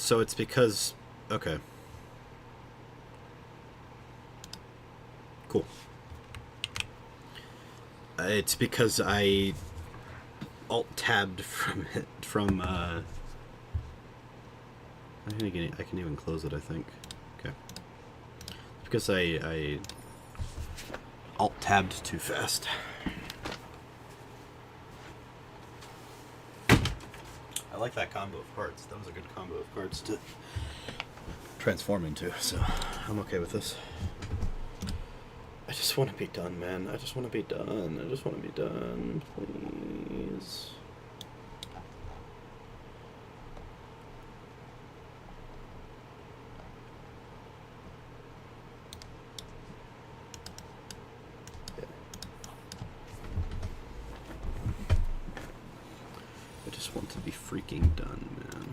So it's because... Okay. Cool. It's because I alt-tabbed from it, from, I can even close it, I think. Okay. It's because I alt-tabbed too fast. I like that combo of cards. That was a good combo of cards to transform into, so I'm okay with this. I just want to be done, man. I just want to be done. I just want to be done, please. Yeah. I just want to be freaking done, man.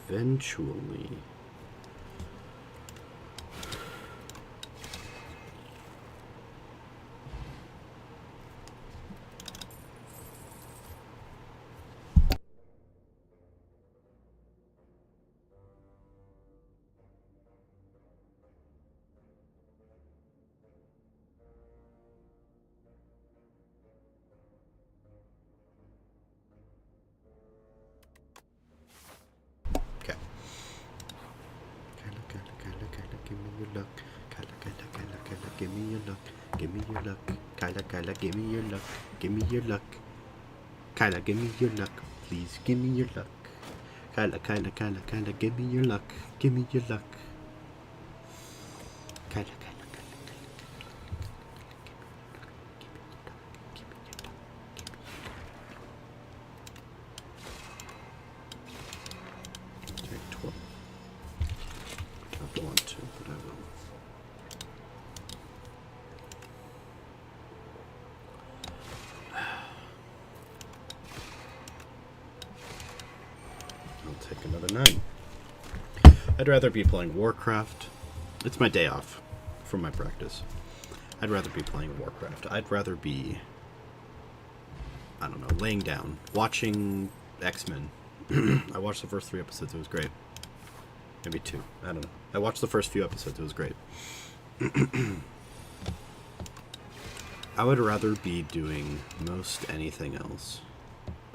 Eventually. Okay. Give me your luck. Give me your luck. Give me your luck. Kyla, give me your luck. Give me your luck. Kyla, give me your luck. Please give me your luck. Kyla, give me your luck. Give me your luck. Kyla. Take 12. I don't want to, but I will. I'll take another 9. I'd rather be playing Warcraft. It's my day off from my practice. I'd rather be playing Warcraft. I'd rather be, I don't know, laying down, watching X-Men. I watched the first 3 episodes. It was great. Maybe 2. I don't know. I watched the first few episodes. It was great. I would rather be doing most anything else.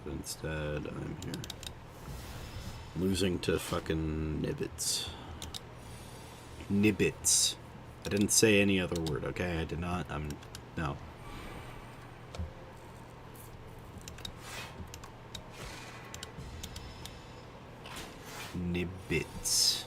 But instead, I'm here. Losing to fucking Nibbits. Nibbits. I didn't say any other word, okay? I did not. No. Nibbits.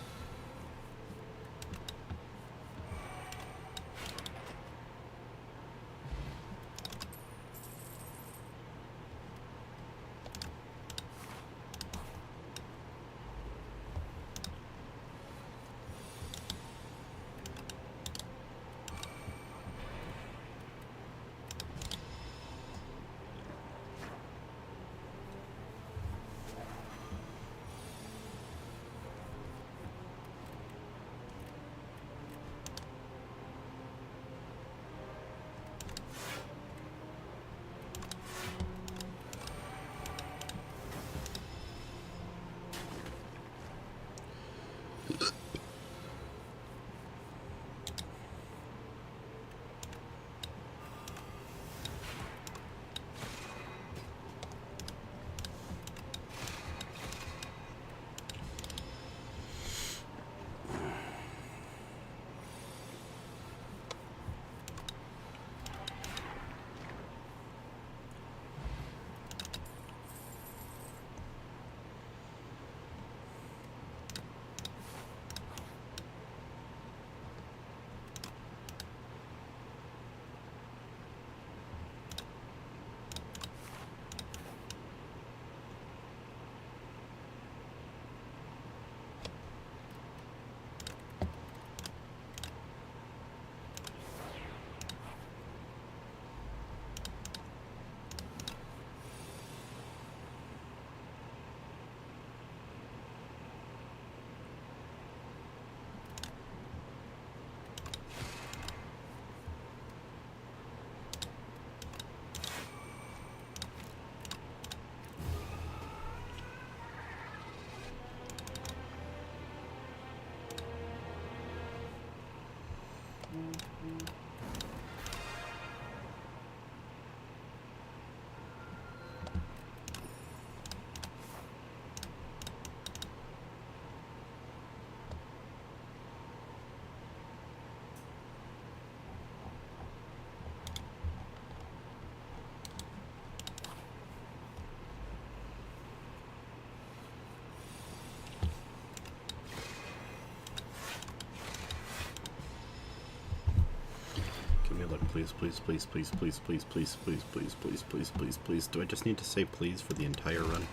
please, please, please, please, please, please, please, please, please, please, please, please, please. Do I just need to say please for the entire run?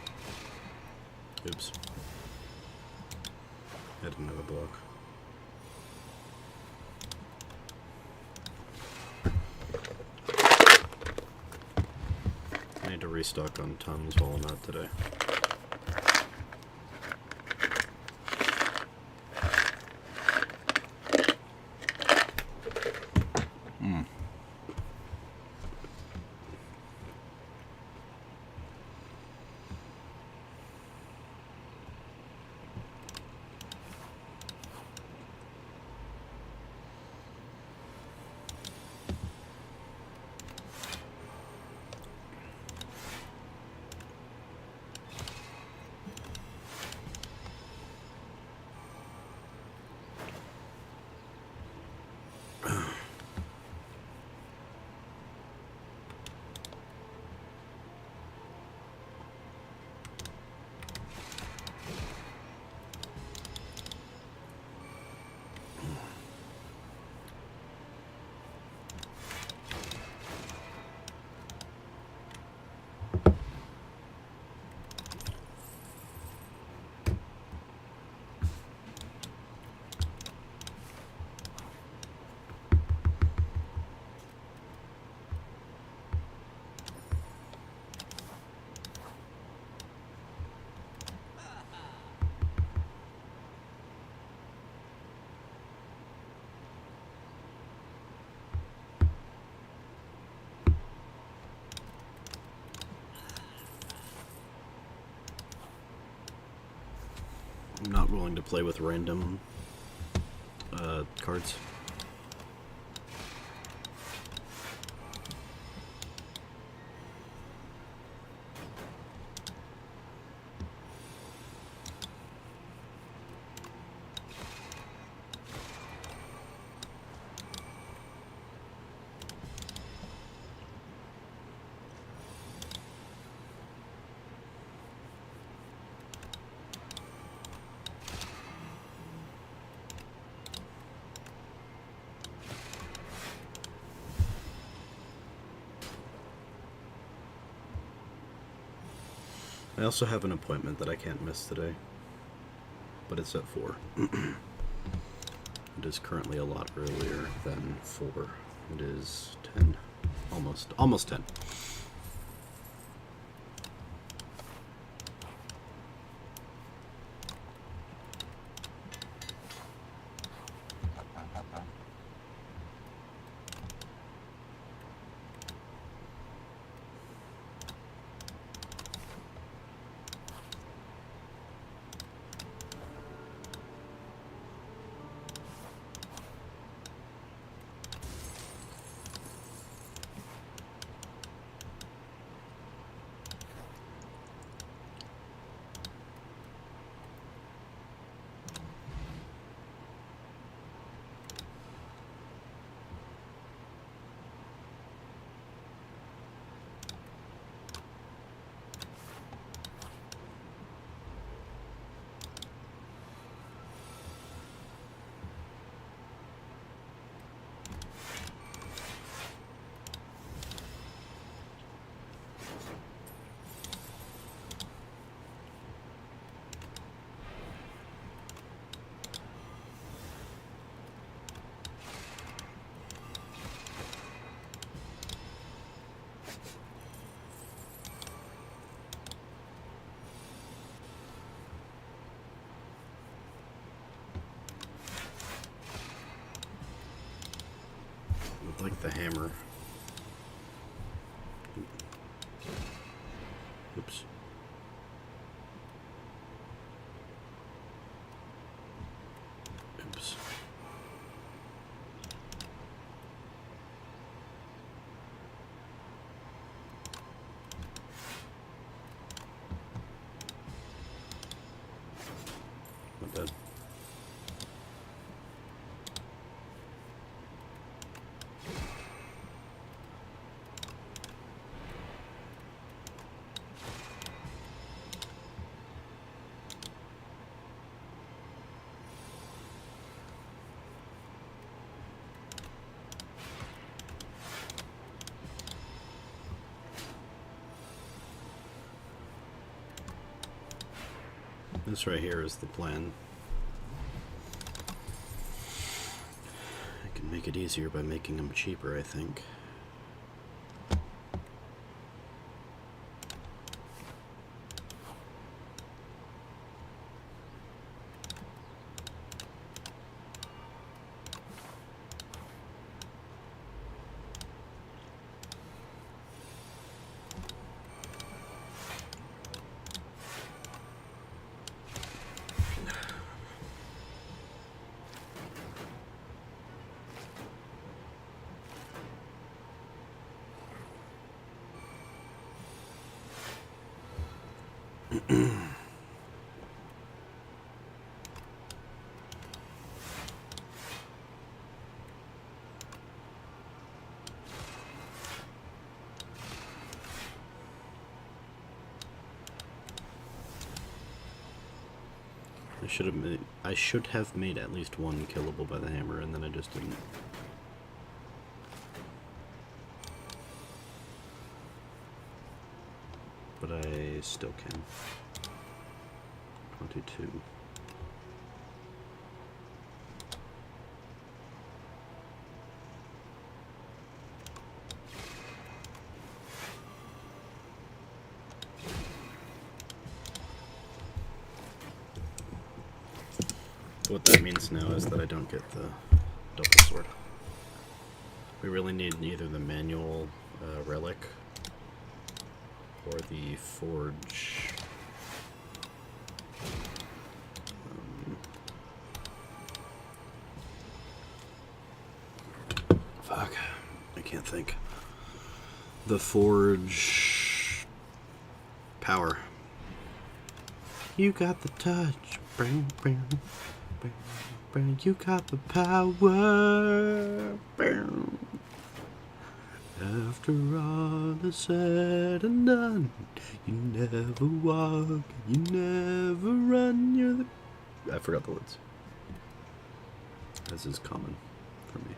Oops. Add another block. I need to restock on tons while I'm out today. I'm not willing to play with random cards. I also have an appointment that I can't miss today, but it's at 4. It is currently a lot earlier than 4. It is 10, almost 10. Like the hammer. Oops. Oops. Not dead. This right here is the plan. I can make it easier by making them cheaper, I think. I should have made at least one killable by the hammer, and then I just didn't. But I still can. 22. What that means now is that I don't get the double sword. We really need either the manual relic or the forge. Fuck, I can't think. The forge power. You got the touch. Bang, bang. You got the power. After all is said and done, you never walk, you never run. You're the. I forgot the words. As is common for me.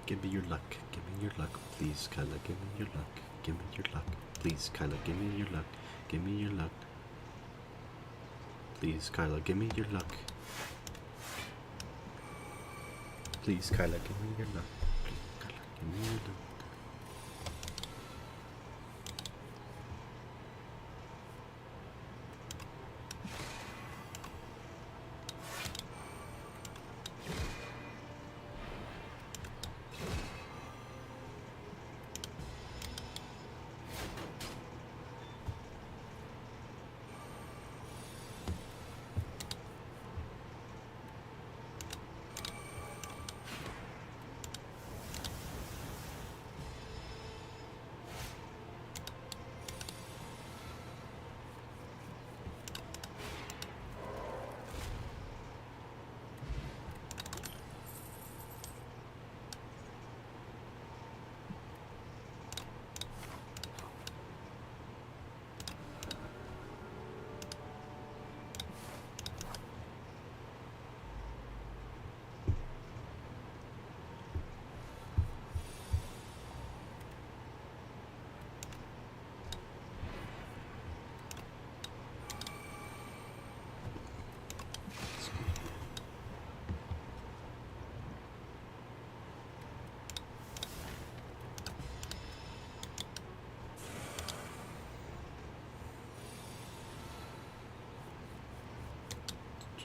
Give me your luck, give me your luck, please, Kyla, give me your luck, give me your luck, please, Kyla, give me your luck, give me your luck, please, Kyla, give me your luck, please, Kyla, give me your luck, please, Kyla, give me your luck.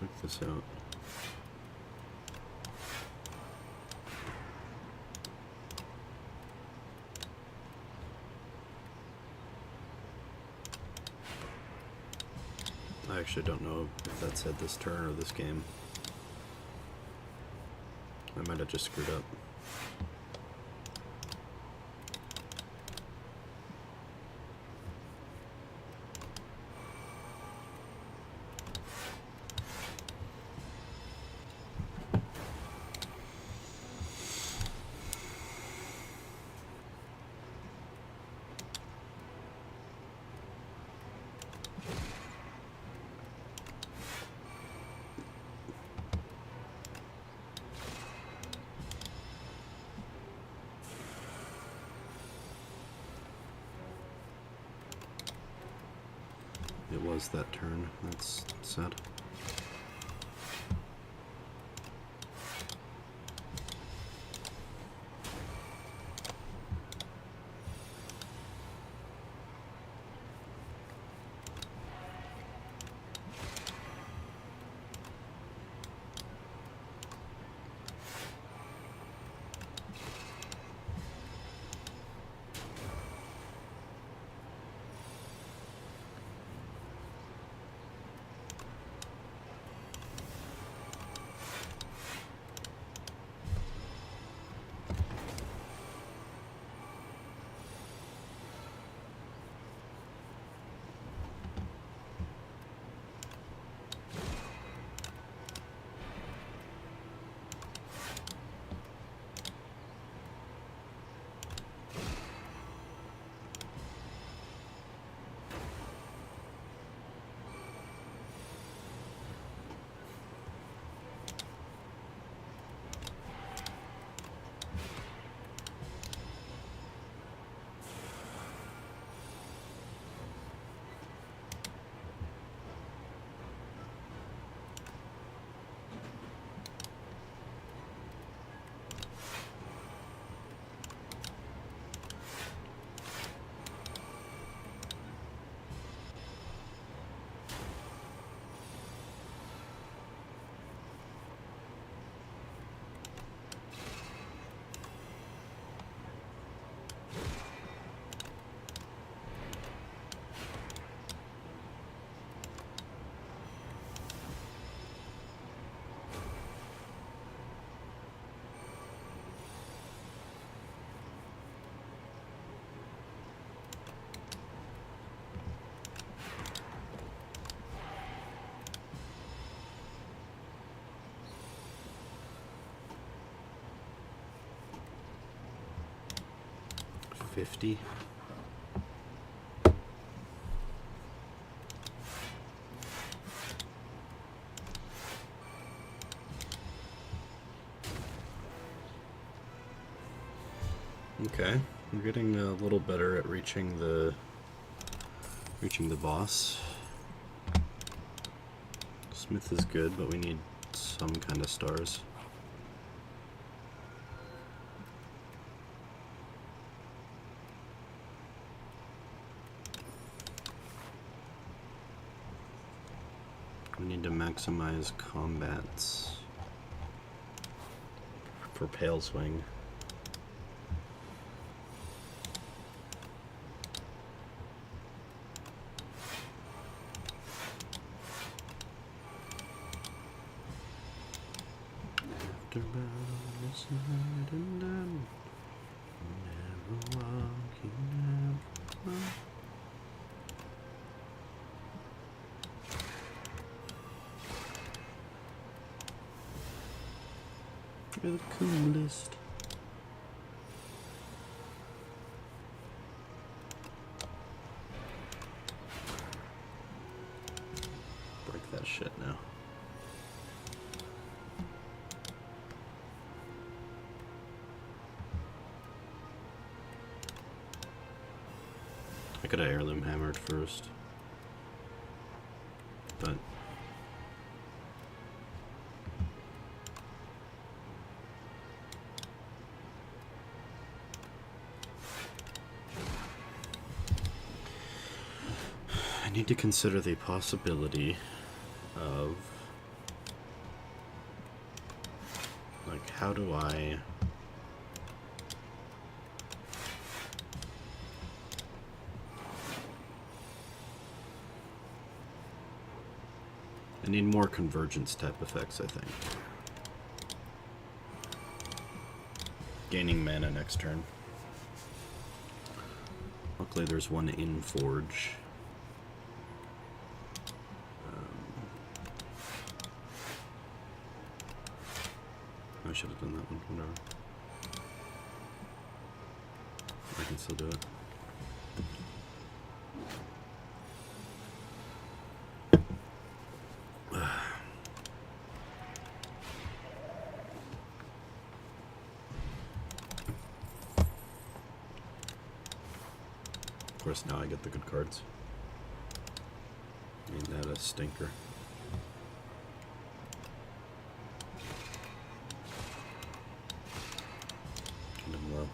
Check this out. I actually don't know if that said this turn or this game. I might have just screwed up. It was that turn. That's sad. $50. Okay, we're getting a little better at reaching the boss. Smith is good, but we need some kind of stars. We need to maximize combats for Pale Swing. After battle is said and done, never walking, never run. You're the coolest. Break that shit now. I could have heirloom hammered first, but I need to consider the possibility of, like, how do I need more convergence type effects, I think. gaining mana next turn. Luckily there's one in Forge. I should have done that one, whatever. I can still do it. Of course, now I get the good cards. Ain't that a stinker? Get him low.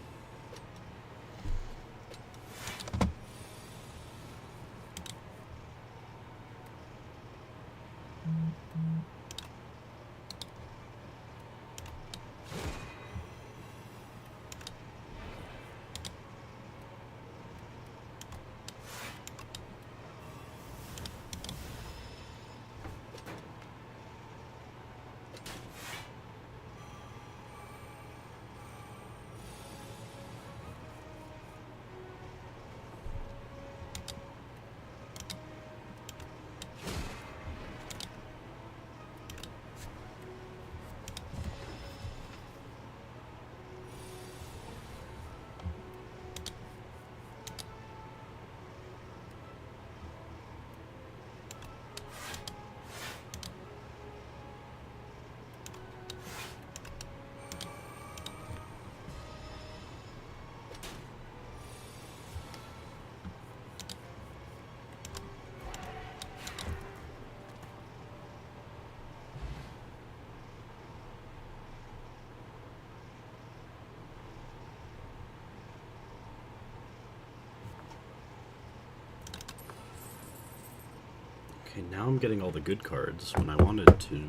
Okay, now I'm getting all the good cards when I wanted to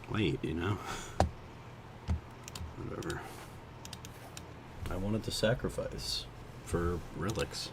wait, you know? Whatever. I wanted to sacrifice for relics.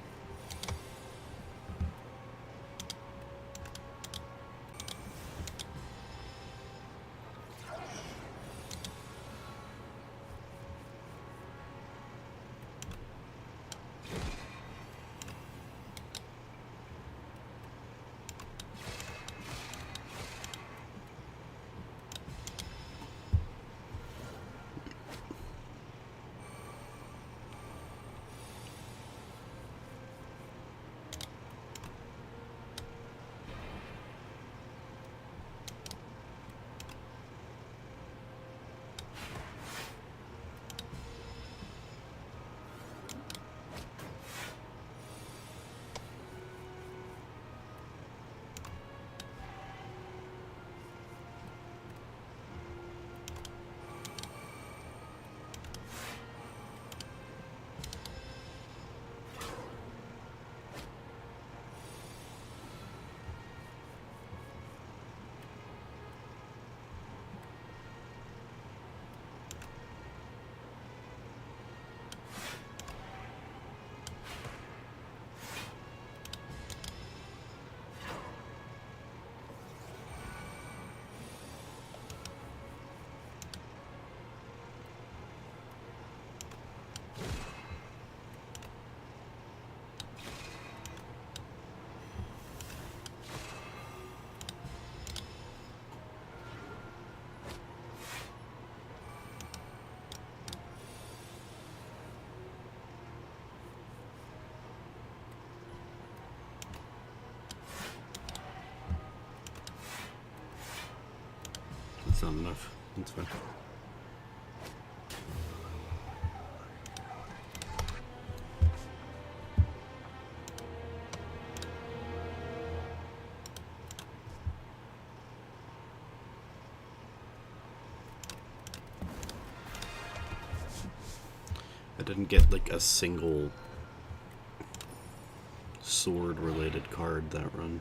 That's not enough. That's fine. I didn't get like a single sword related card that run.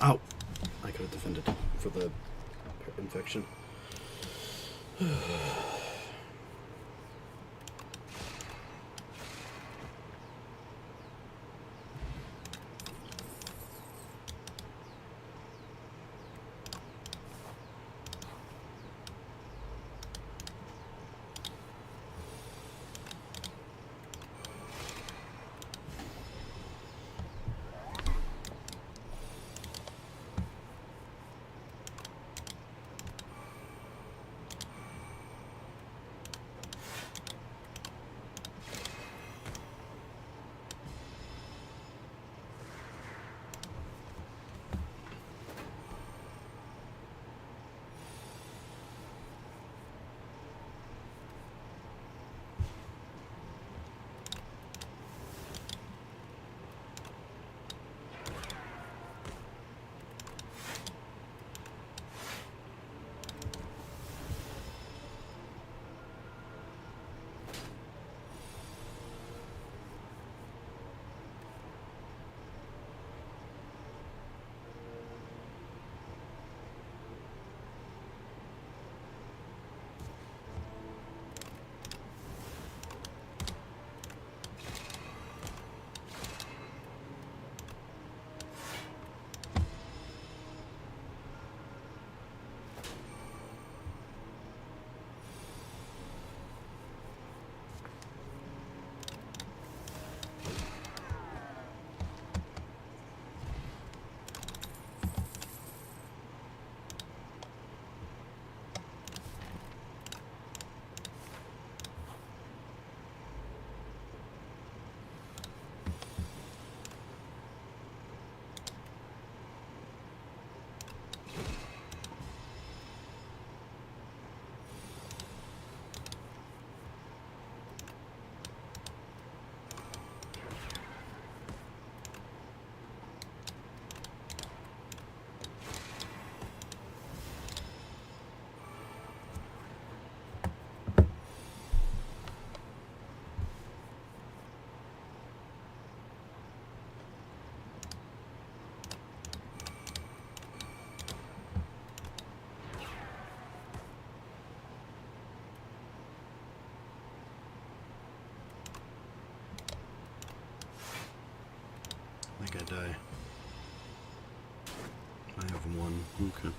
Oh! I could have defended for the infection. I think I die. I have one. Okay.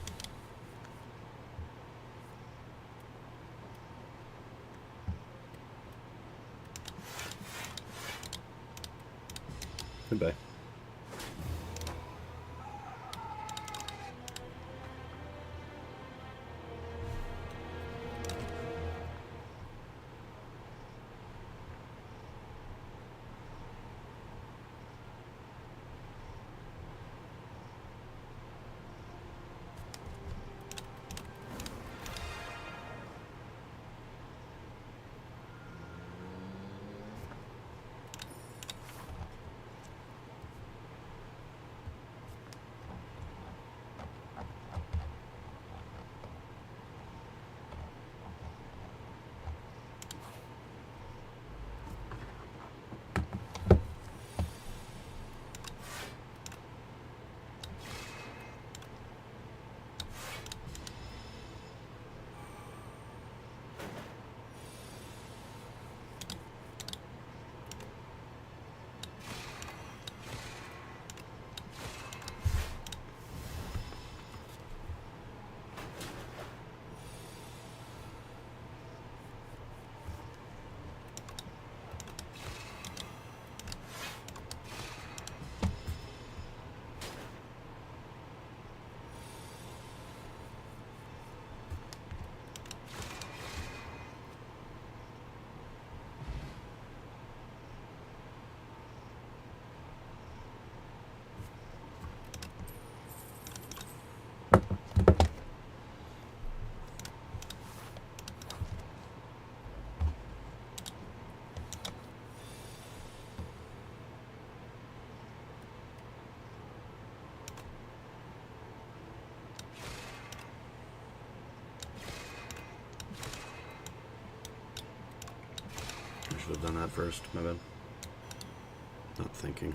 Goodbye. I should have done that first, my bad. Not thinking.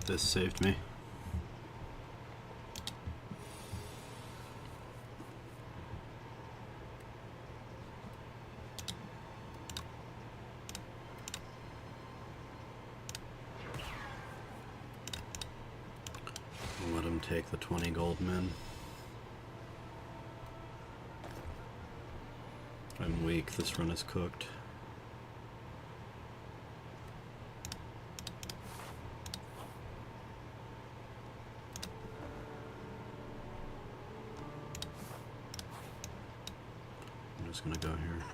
This saved me. I'll let him take the 20 gold men. I'm weak, this run is cooked. I'm just gonna go here.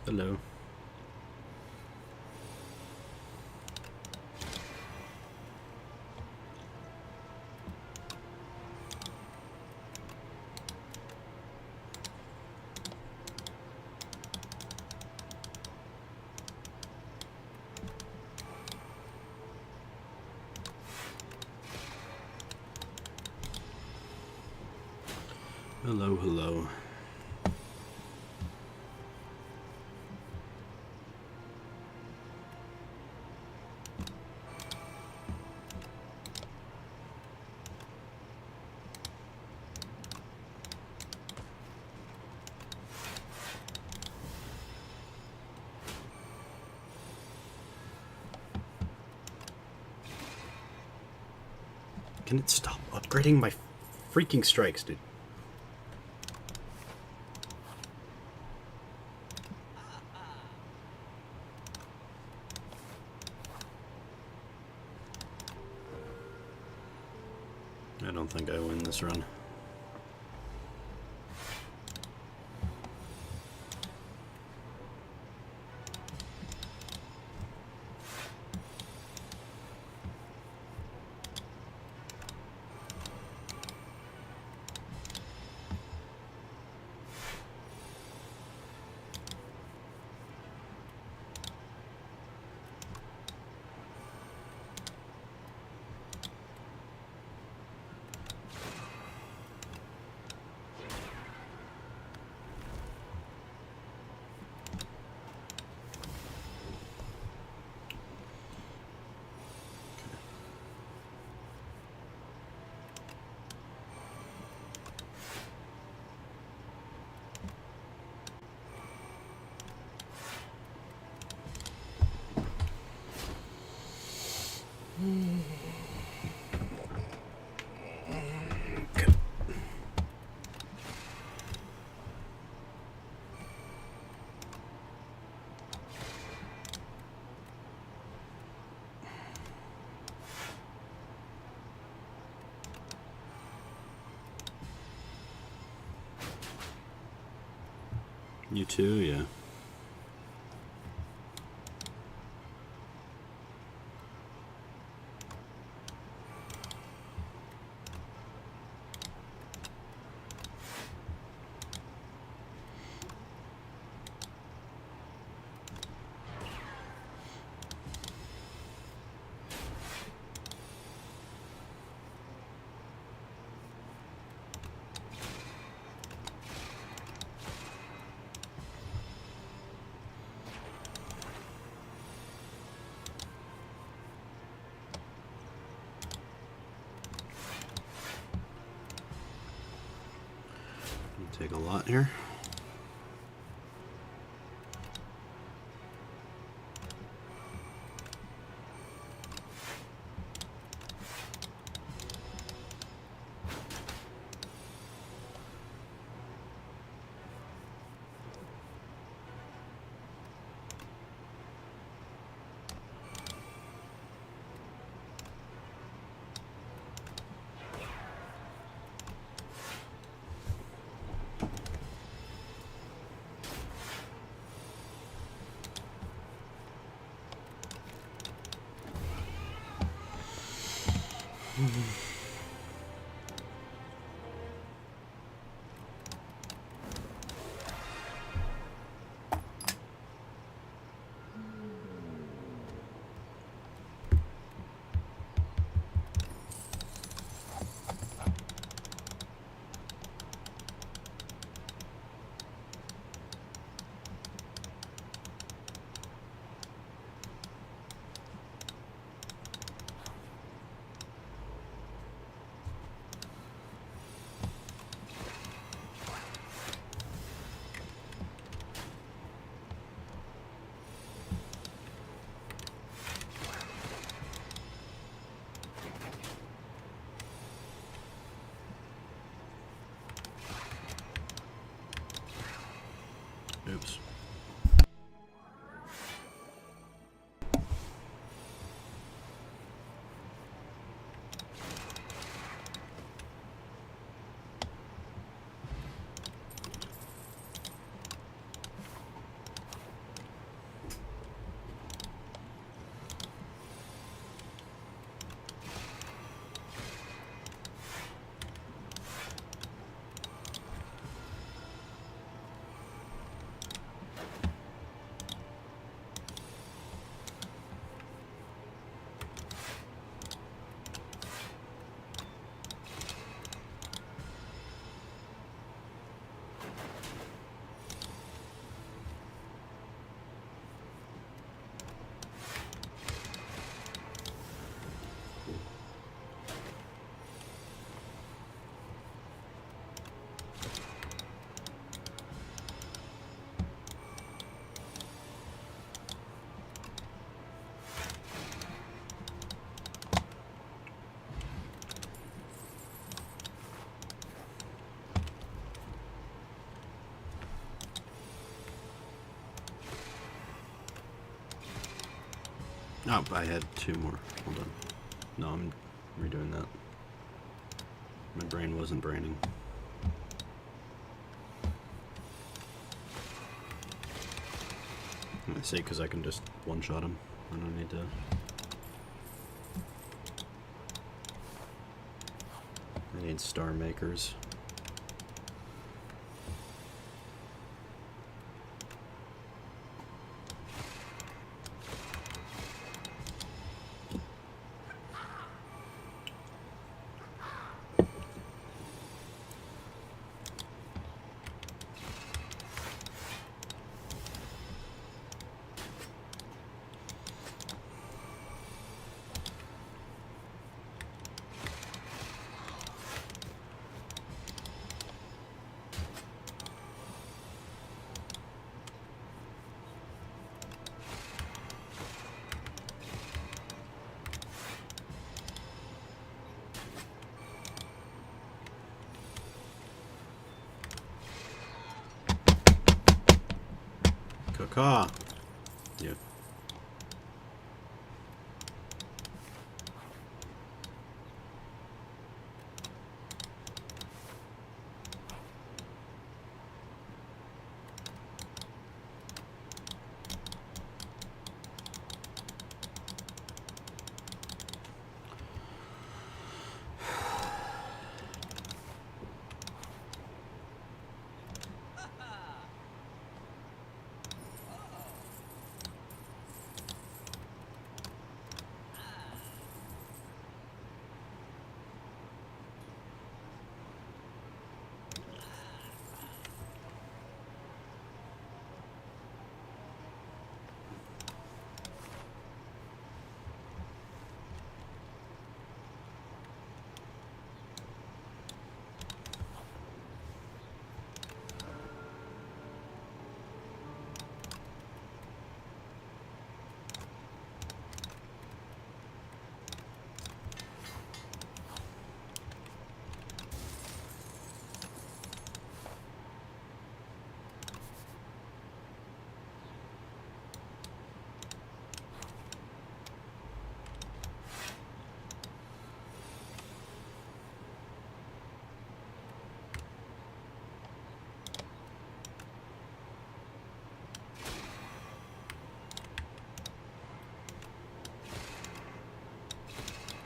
Hello. Hello, hello. Can it stop upgrading my freaking strikes, dude? I don't think I win this run. You too, yeah. Take a lot here. Oops. Oh, I had two more. Hold on. No, I'm redoing that. My brain wasn't braining. I say because I can just one-shot him. I don't need to... I need star makers. Caw. Yeah.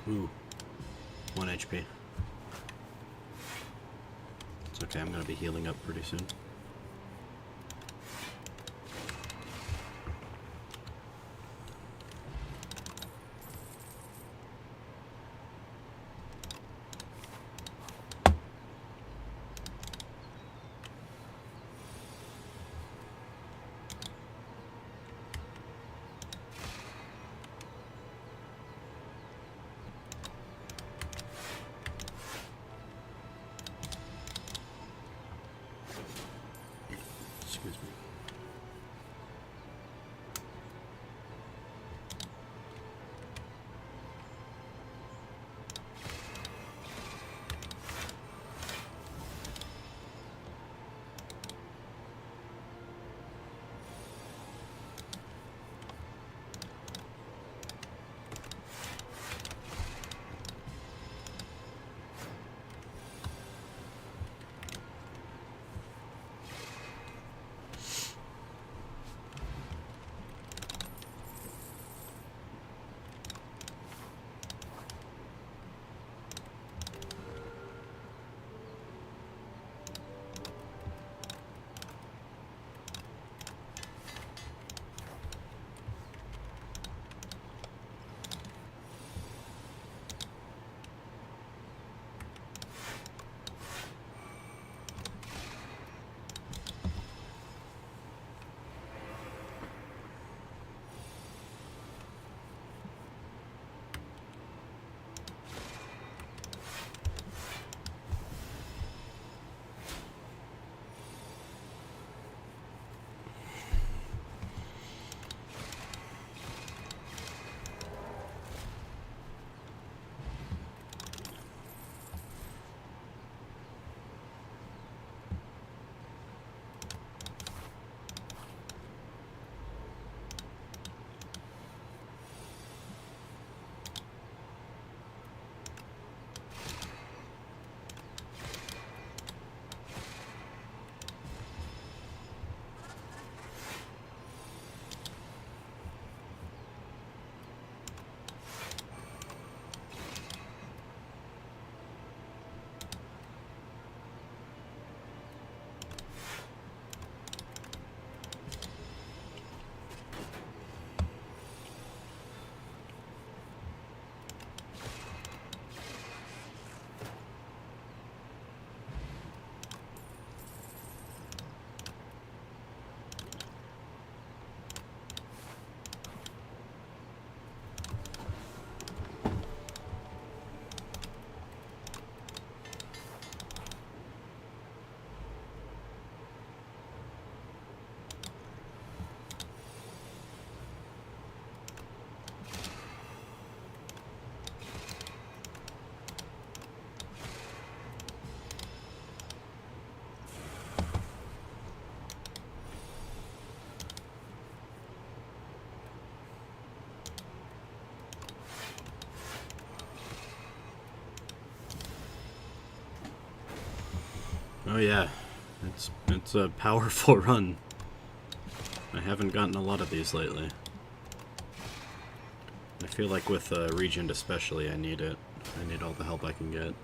Ooh. 1 HP. It's okay, I'm gonna be healing up pretty soon. Excuse me. Oh yeah, it's a powerful run. I haven't gotten a lot of these lately. I feel like with Regent especially, I need it. I need all the help I can get.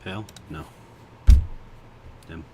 Hell, no. Him.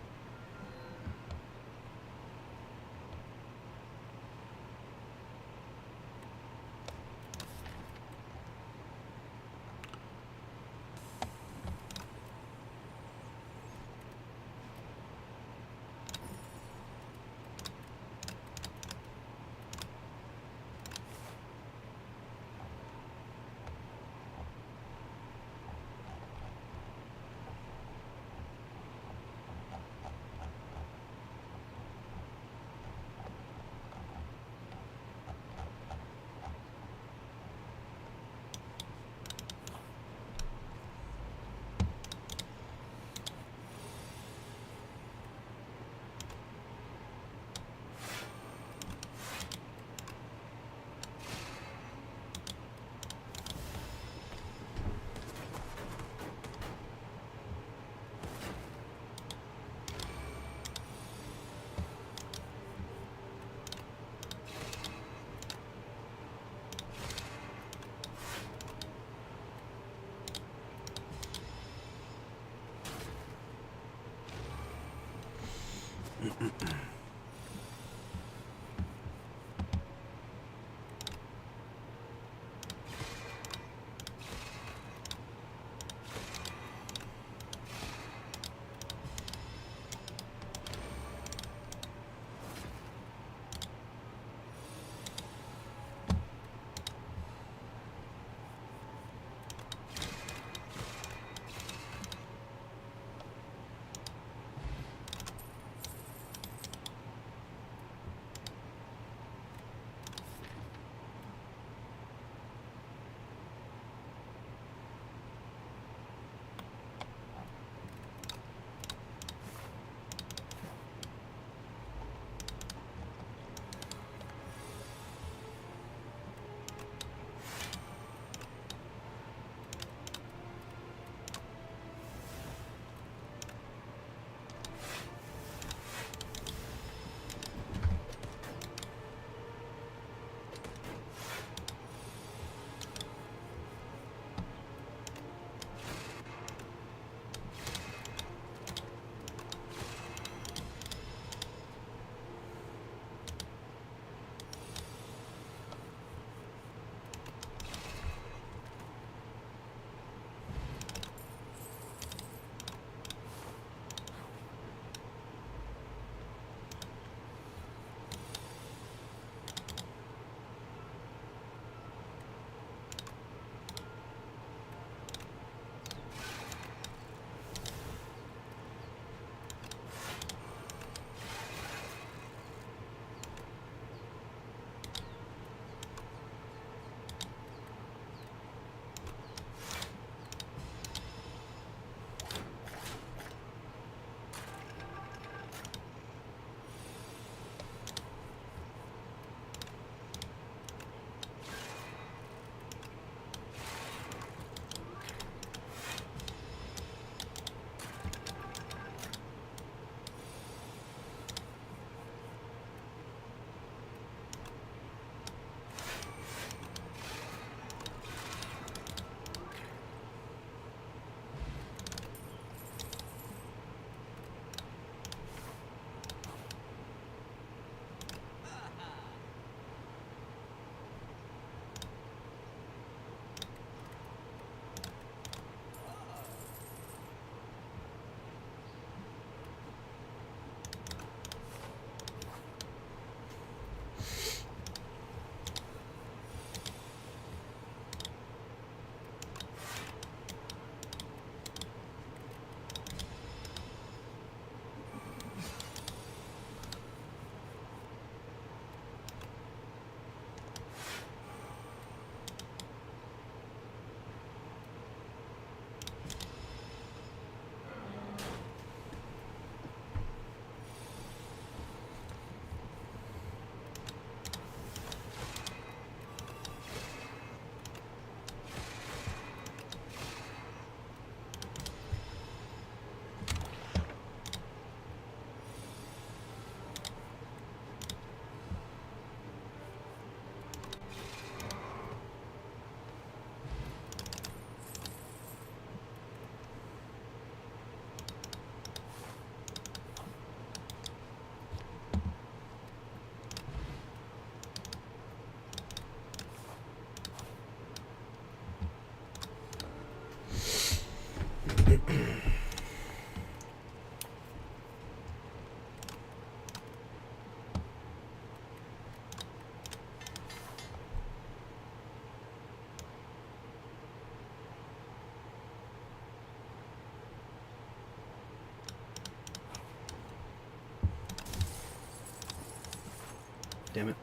Damn it.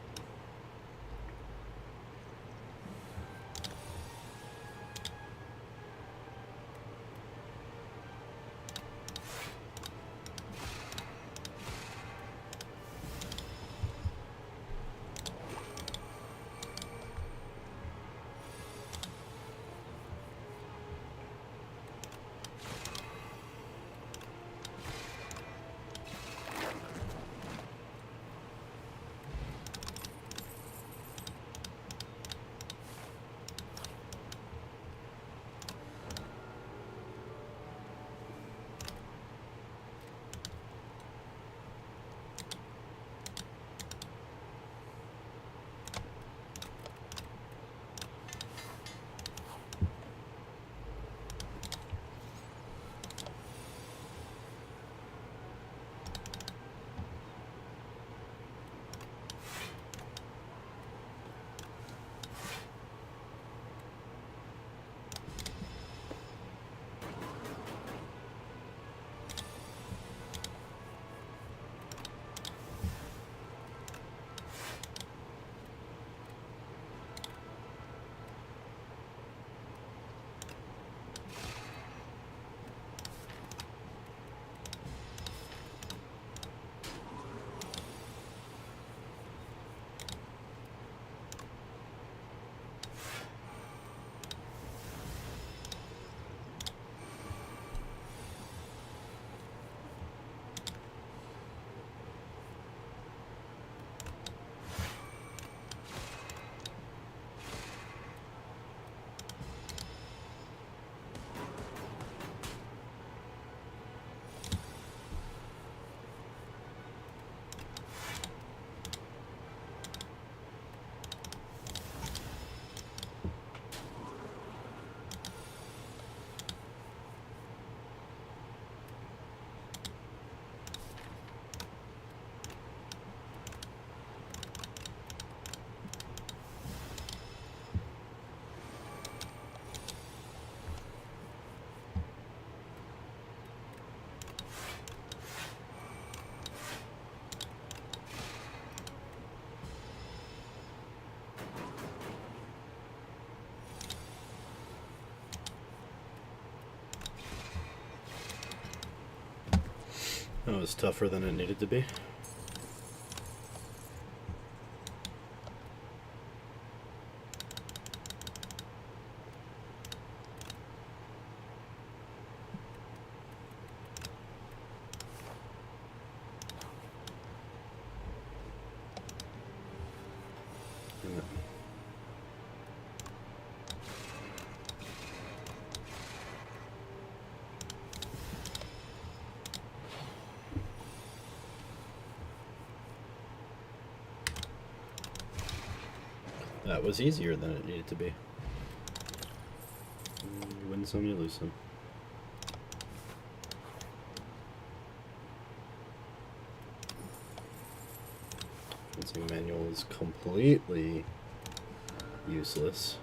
That was tougher than it needed to be. That was easier than it needed to be. You win some, you lose some. Fencing manual is completely useless.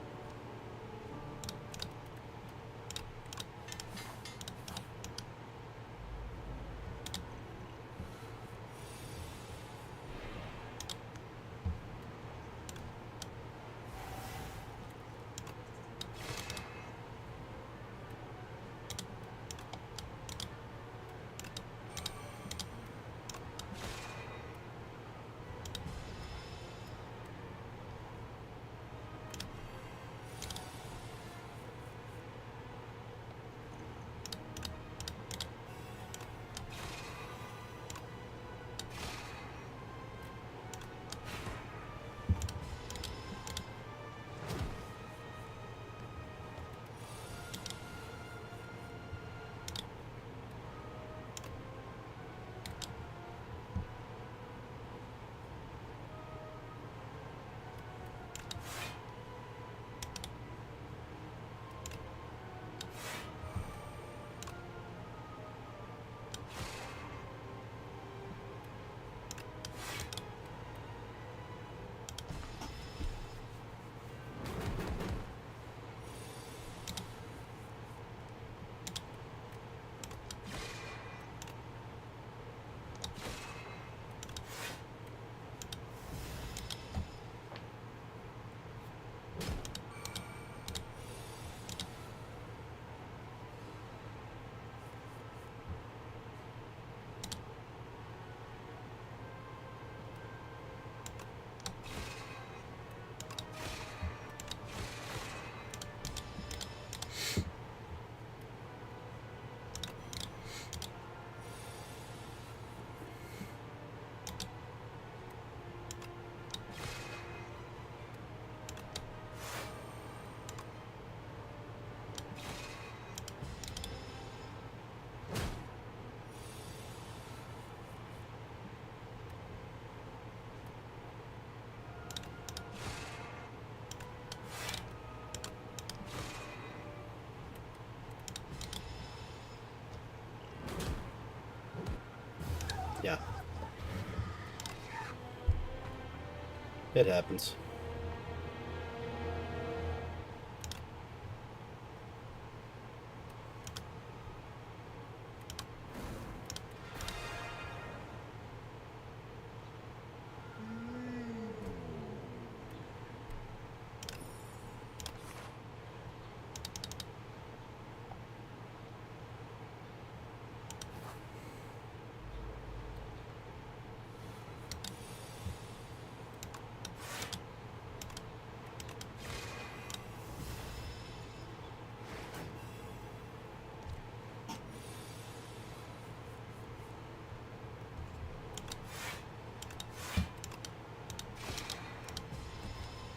It happens.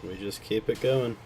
We just keep it going.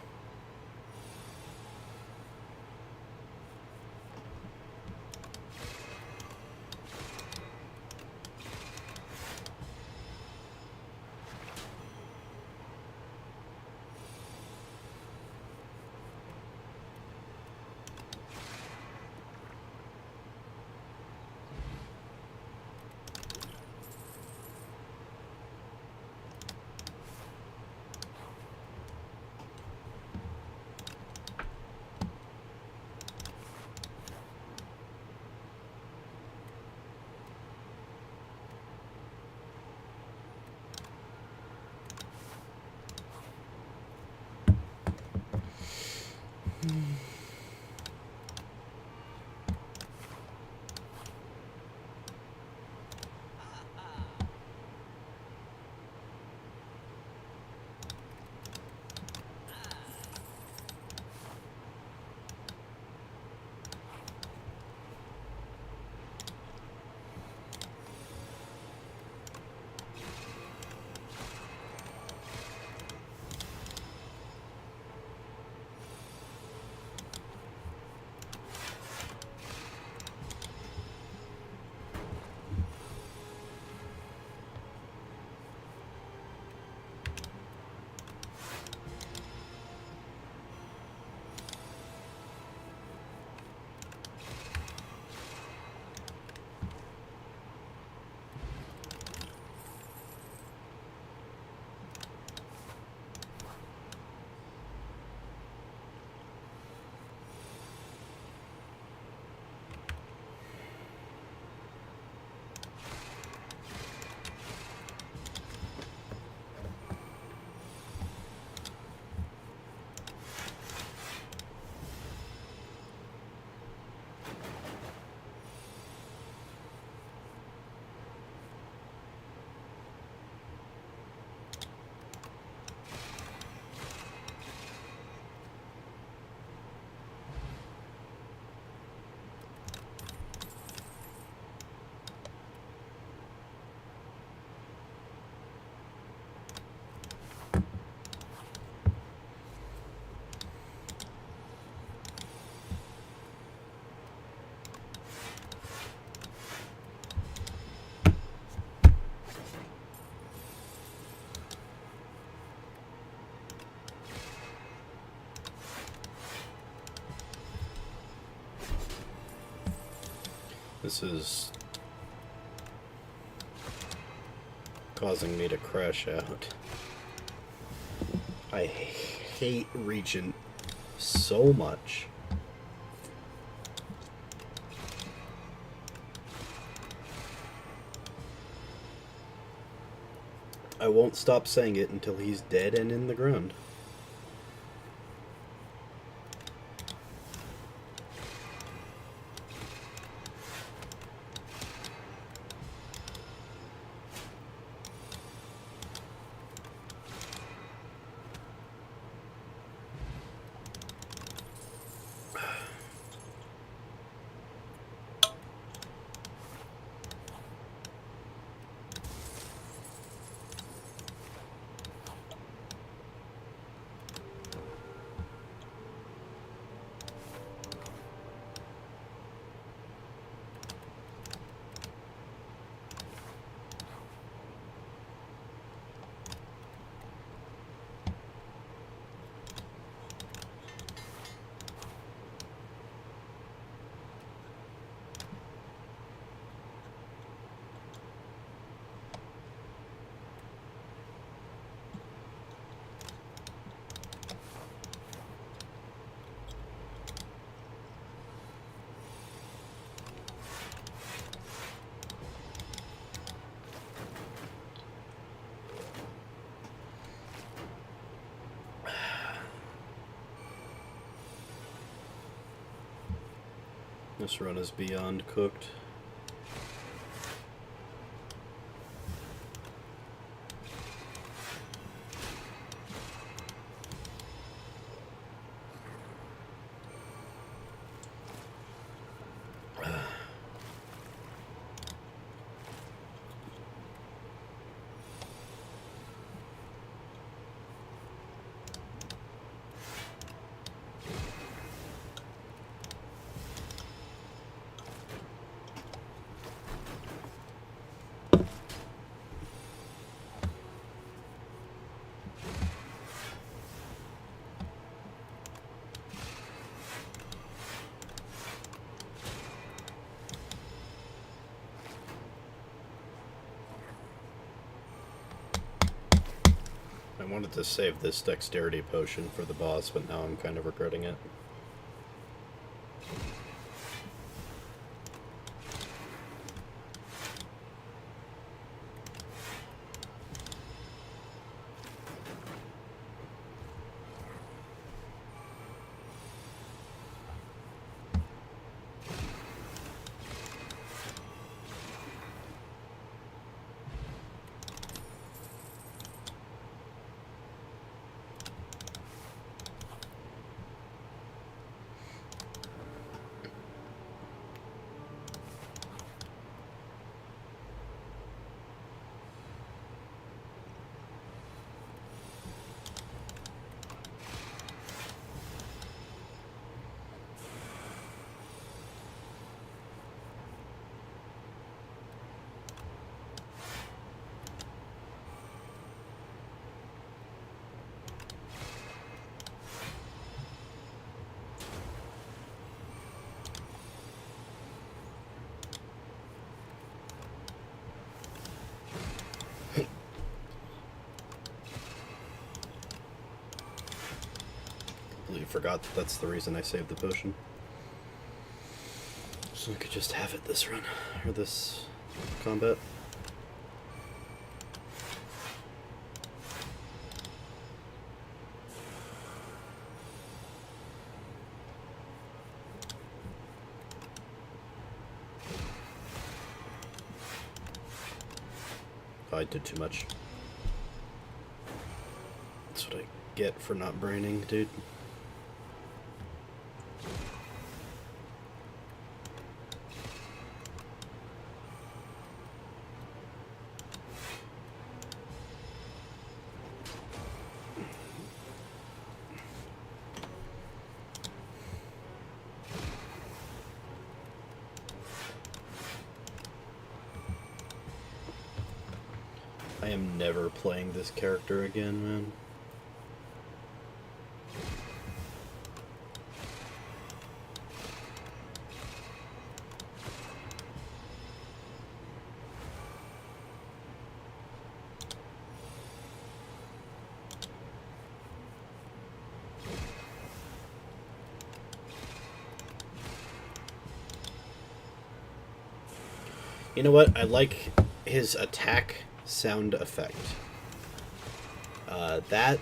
This is causing me to crash out. I hate Regent so much. I won't stop saying it until he's dead and in the ground. This run is beyond cooked. I wanted to save this dexterity potion for the boss, but now I'm kind of regretting it. Completely forgot that that's the reason I saved the potion. So I could just have it this run, or this combat. I did too much. That's what I get for not braining, dude. I am never playing this character again, man. You know what? I like his attack sound effect. That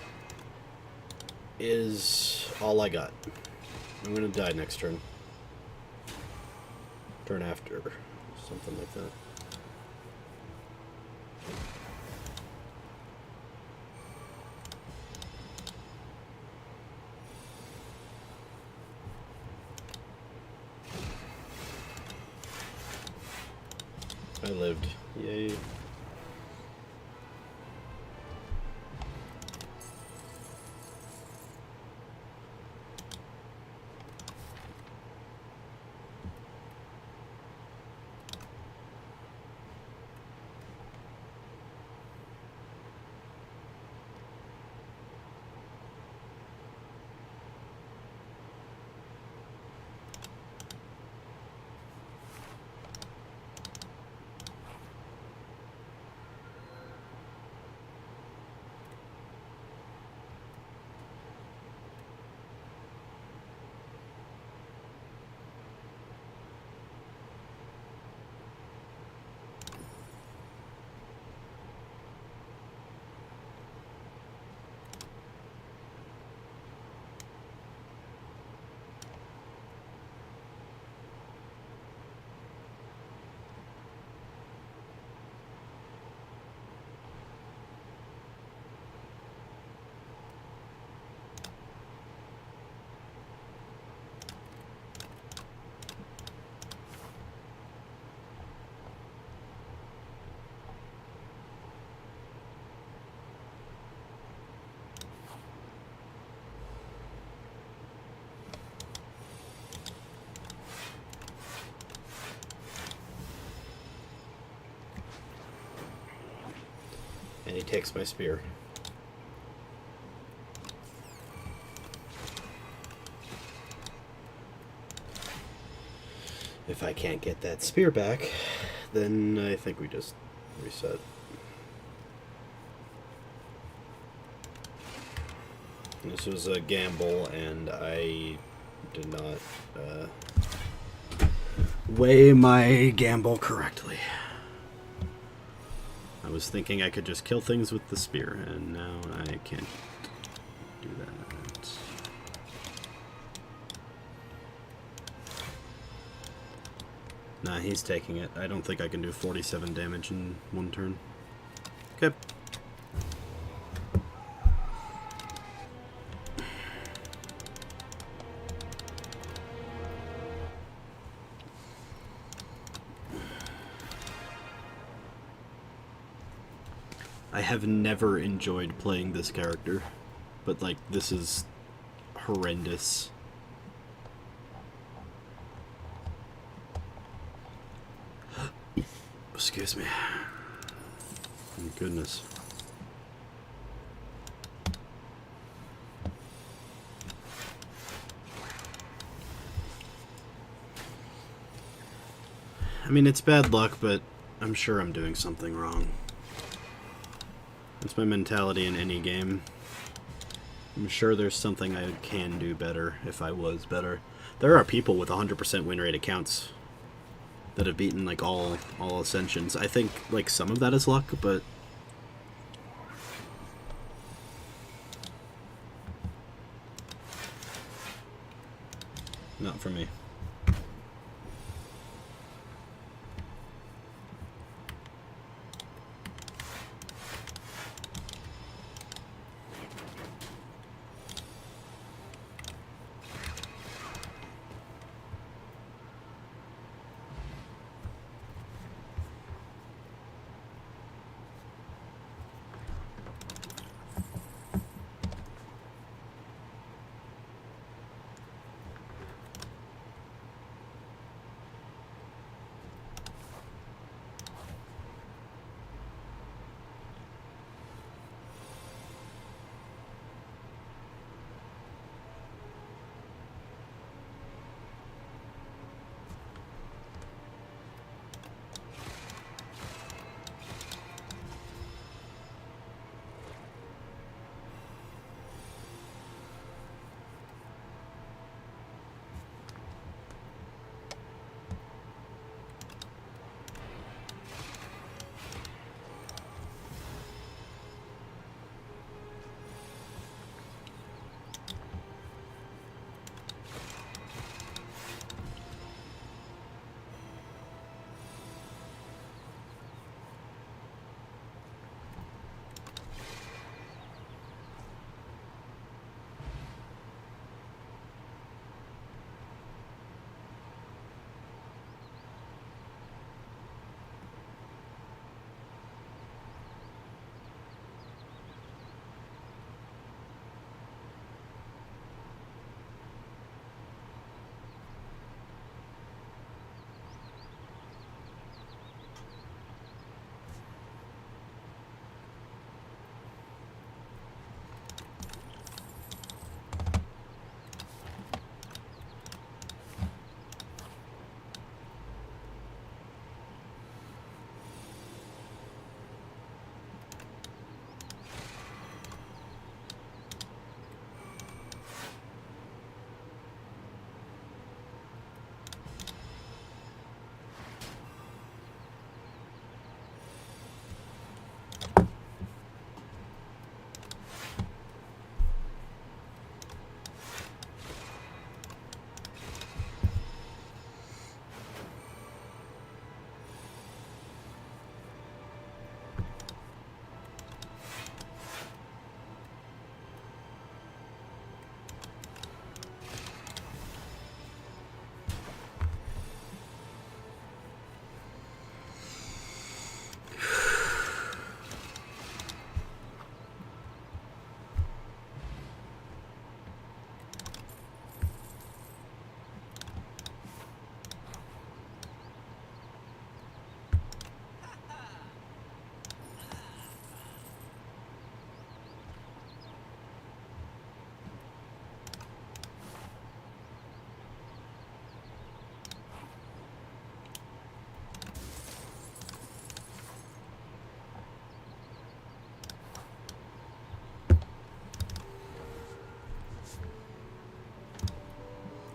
is all I got. I'm gonna die next turn. Turn after. Something like that. I lived. Yay. he takes my spear. If I can't get that spear back, then I think we just reset. This was a gamble, and I did not weigh my gamble correctly. I was thinking I could just kill things with the spear, and now I can't do that. Nah, he's taking it. I don't think I can do 47 damage in one turn. Okay. I have never enjoyed playing this character, but like, this is horrendous. Excuse me. Oh, goodness. I mean, it's bad luck, but I'm sure I'm doing something wrong. That's my mentality in any game. I'm sure there's something I can do better if I was better. There are people with 100% win rate accounts that have beaten like all Ascensions. I think like some of that is luck, but not for me.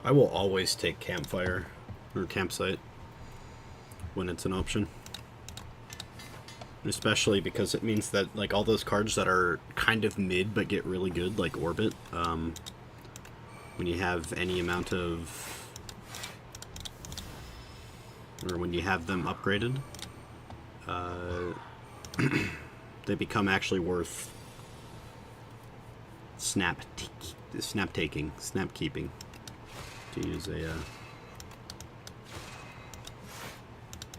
I will always take campfire or campsite when it's an option. Especially because it means that like all those cards that are kind of mid but get really good, like Orbit, when you have any amount of, or when you have them upgraded, they become actually worth snap keeping, to use a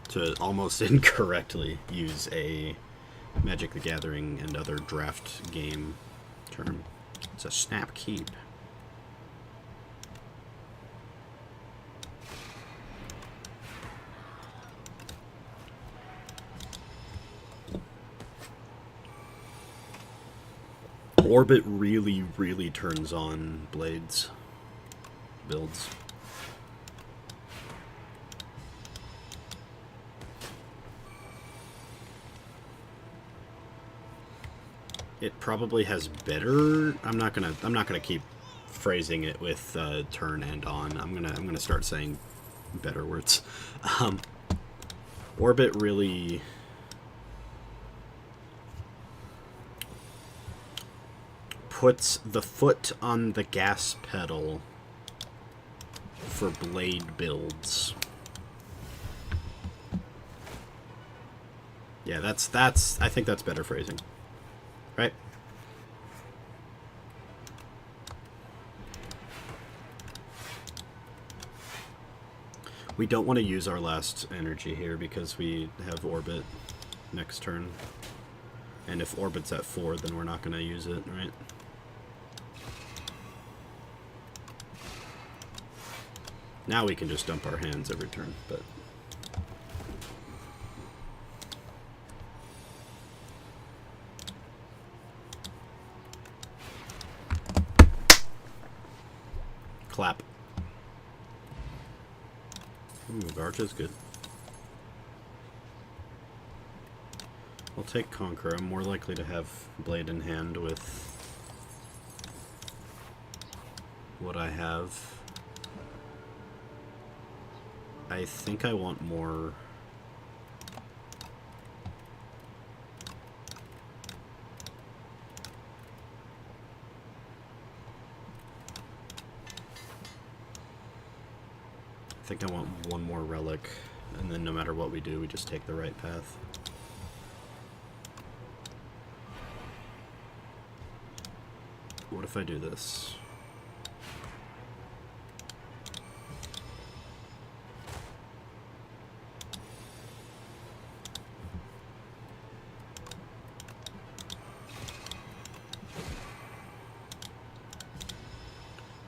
to almost incorrectly use a Magic the Gathering and other draft game term. It's a snap keep. Orbit really, really turns on Blades builds. It probably has better. I'm not gonna keep phrasing it with turn and on. I'm gonna start saying better words. Orbit really puts the foot on the gas pedal for blade builds. Yeah, that's I think that's better phrasing. Right? We don't want to use our last energy here because we have Orbit next turn. And if Orbit's at 4, then we're not going to use it, right? Now we can just dump our hands every turn, but... Clap. Ooh, Garcha's good. I'll take Conquer. I'm more likely to have Blade in hand with what I have. I think I want more... I think I want one more relic, and then no matter what we do, we just take the right path. What if I do this?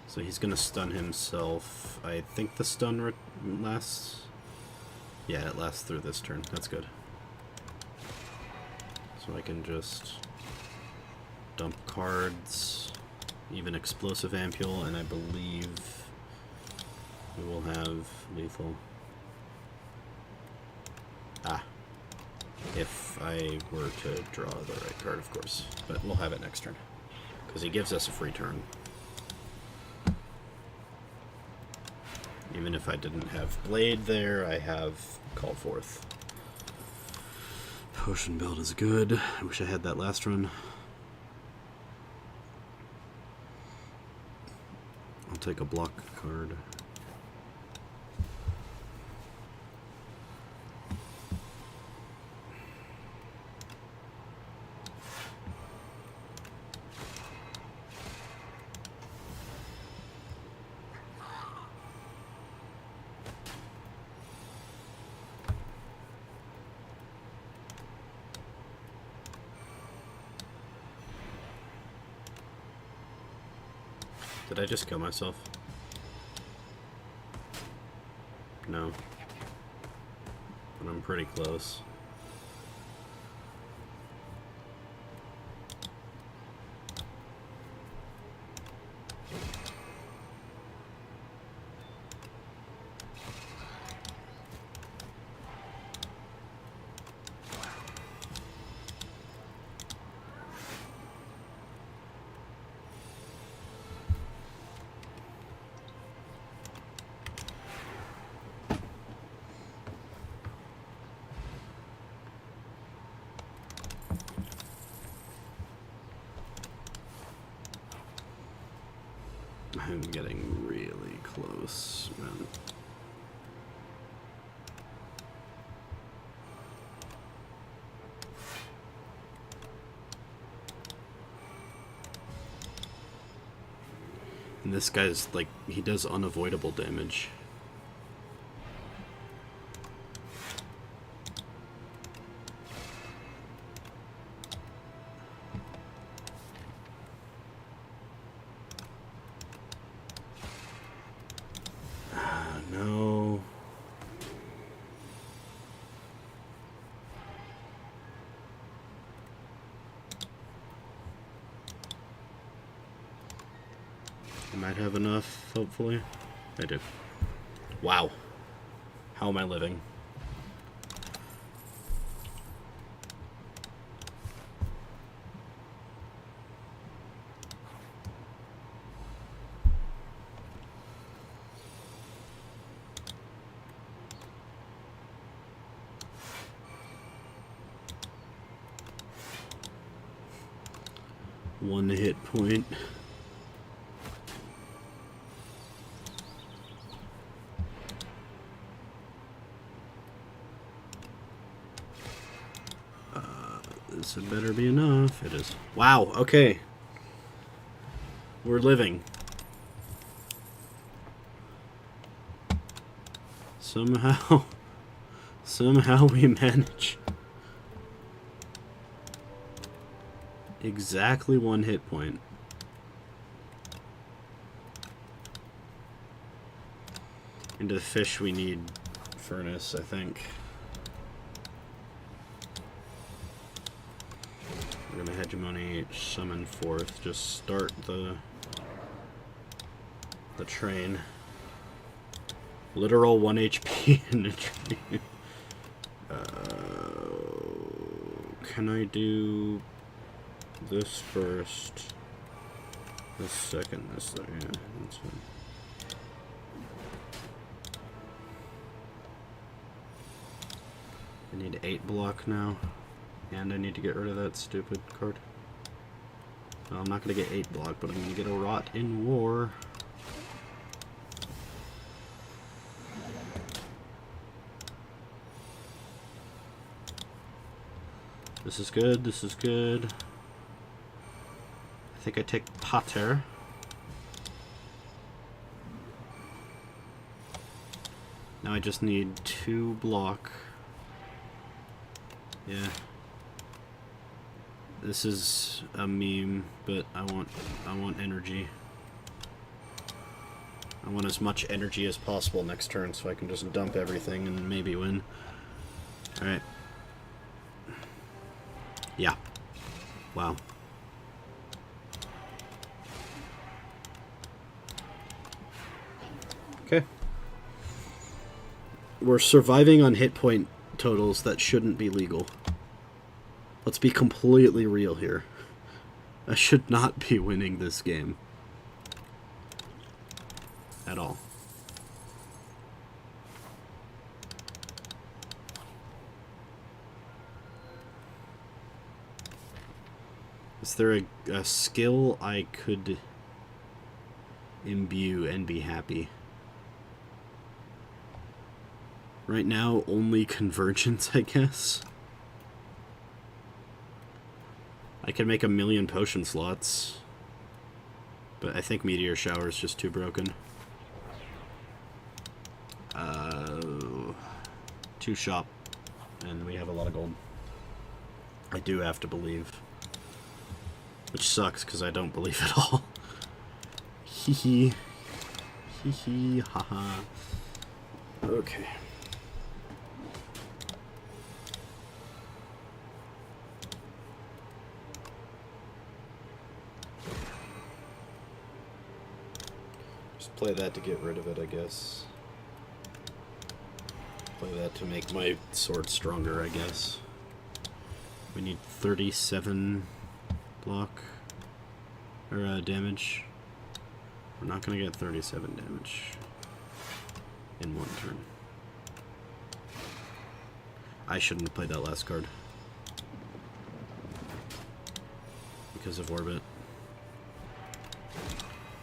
So he's gonna stun himself. I think the stun lasts... Yeah, it lasts through this turn. That's good. So I can just dump cards, even Explosive Ampule, and I believe we will have lethal. Ah. If I were to draw the right card, of course. But we'll have it next turn. Because he gives us a free turn. Even if I didn't have Blade there, I have Call Forth. Potion build is good. I wish I had that last run. I'll take a block card. Did I just kill myself? No. But I'm pretty close. And this guy's like, he does unavoidable damage. No. I might have enough, hopefully. I do. Wow. How am I living? One hit point. This had better be enough. It is. Wow, okay. We're living. Somehow we manage. Exactly one hit point. Into the fish we need furnace, I think. We're gonna hegemony, summon forth, just start the train. Literal 1 HP in the train. Can I do this first? This second, this thing, yeah, that's fine. I need 8 block now. And I need to get rid of that stupid card. Well, I'm not going to get 8 block, but I'm going to get a Rot in War. This is good, this is good. I think I take Pater. Now I just need 2 block. Yeah. This is a meme, but I want energy. I want as much energy as possible next turn so I can just dump everything and maybe win. Alright. Yeah. Wow. Okay. We're surviving on hit point totals that shouldn't be legal. Let's be completely real here. I should not be winning this game. At all. Is there a skill I could imbue and be happy? Right now, only convergence, I guess. I could make 1,000,000 potion slots, but I think Meteor Shower is just too broken. 2 shop, and we have a lot of gold. I do have to believe. Which sucks, because I don't believe at all. Hee hee. Hee hee, haha. Okay. Just play that to get rid of it, I guess. Play that to make my sword stronger, I guess. We need 37 block or damage. We're not gonna get 37 damage in one turn. I shouldn't have played that last card because of Orbit,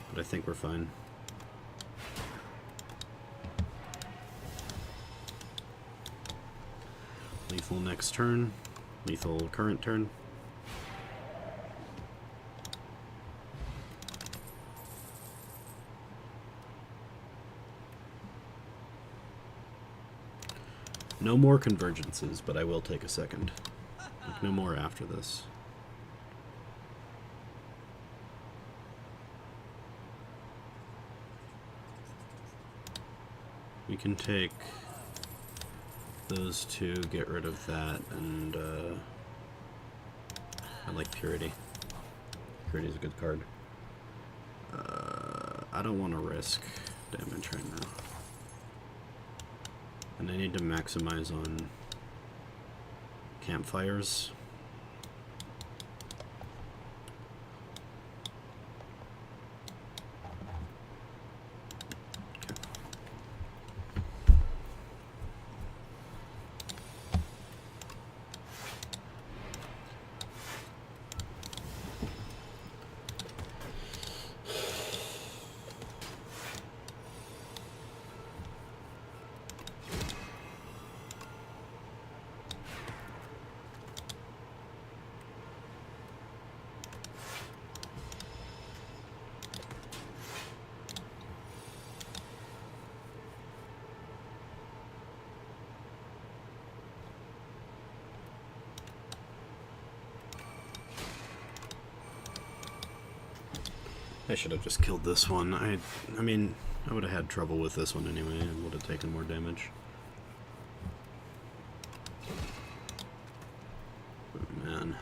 but I think we're fine. Lethal next turn. Lethal current turn. No more convergences, but I will take a second. Like, no more after this. We can take those two, get rid of that, and I like Purity. Purity is a good card. I don't want to risk damage right now. And I need to maximize on campfires. I should have just killed this one. I mean, I would have had trouble with this one anyway. I would have taken more damage. Oh, man.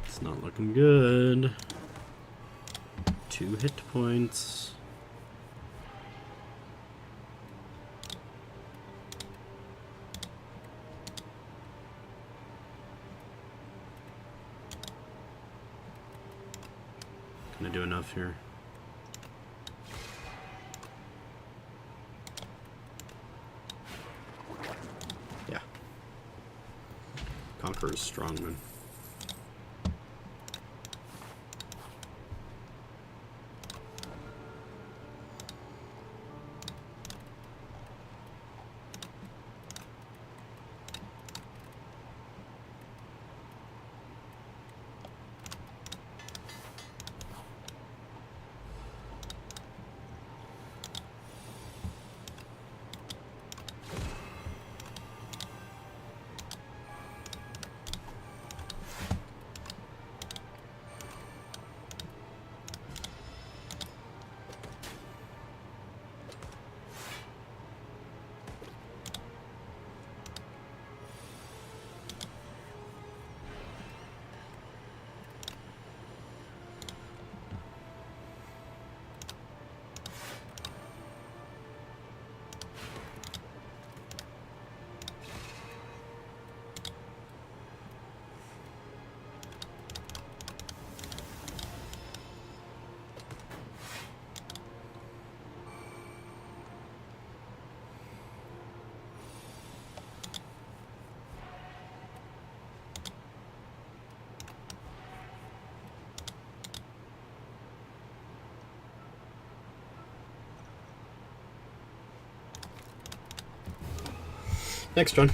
It's not looking good. 2 hit points. Can I do enough here? Yeah. Conqueror's strong, man. Next one.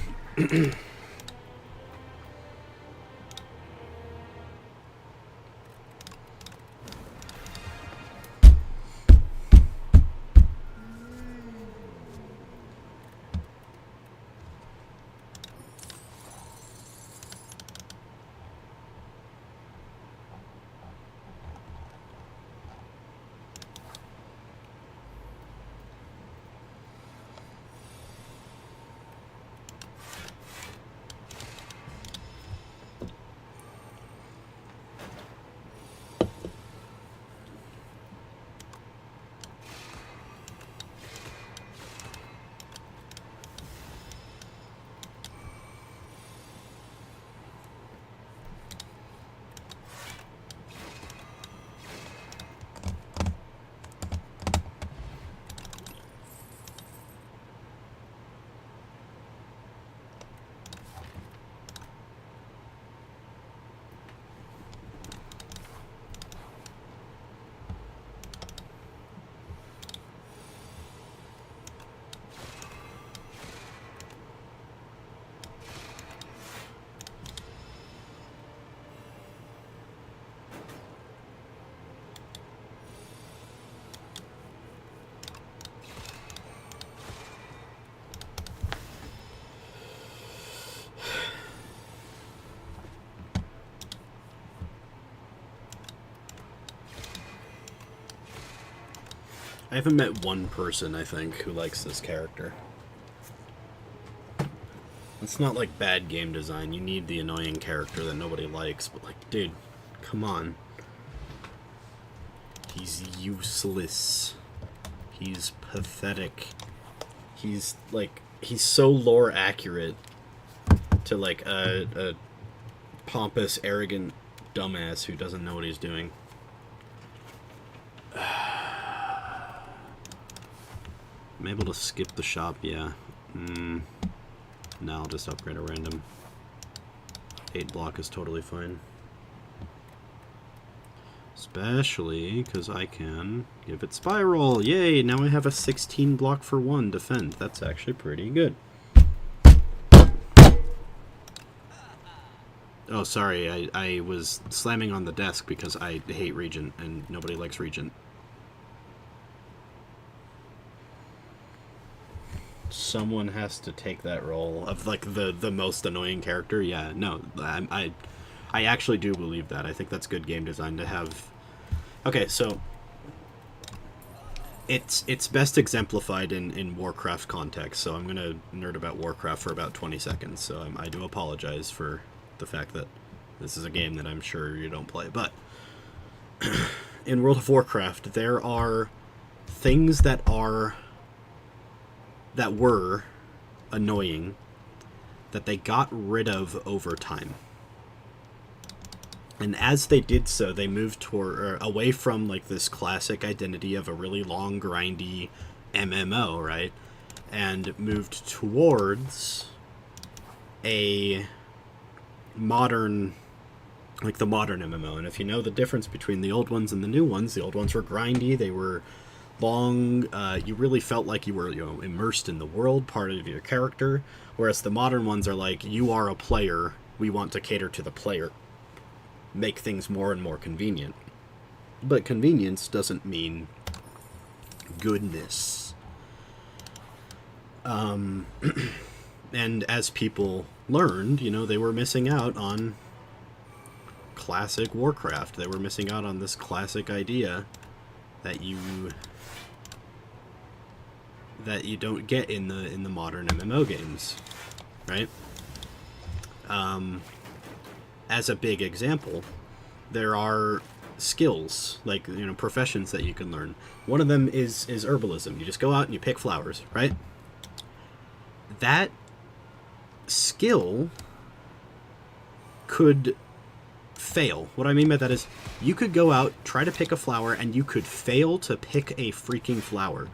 I haven't met one person, I think, who likes this character. It's not like bad game design. You need the annoying character that nobody likes, but like, dude, come on. He's useless. He's pathetic. He's like, he's so lore accurate to like a pompous, arrogant dumbass who doesn't know what he's doing. I'm able to skip the shop, yeah. No, I'll just upgrade a random. 8 block is totally fine. Especially because I can give it spiral. Yay, now I have a 16 block for 1 defend. That's actually pretty good. Oh, sorry, I was slamming on the desk because I hate Regent and nobody likes Regent. Someone has to take that role of like the most annoying character. Yeah, no, I actually do believe that. I think that's good game design to have. Okay, so it's best exemplified in Warcraft context. So I'm gonna nerd about Warcraft for about 20 seconds. So I do apologize for the fact that this is a game that I'm sure you don't play, but in World of Warcraft there are things that were annoying that they got rid of over time. And as they did so, they moved away from like this classic identity of a really long, grindy MMO, right? And moved towards a modern, like the modern MMO. And if you know the difference between the old ones and the new ones, the old ones were grindy, they were long, you really felt like you were, immersed in the world, part of your character, whereas the modern ones are like, you are a player, we want to cater to the player, make things more and more convenient. But convenience doesn't mean goodness. And as people learned, they were missing out on classic Warcraft. They were missing out on this classic idea that you don't get in the modern MMO games, right? As a big example, there are skills, like, professions that you can learn. One of them is herbalism. You just go out and you pick flowers, right? That skill could fail. What I mean by that is you could go out, try to pick a flower, and you could fail to pick a freaking flower.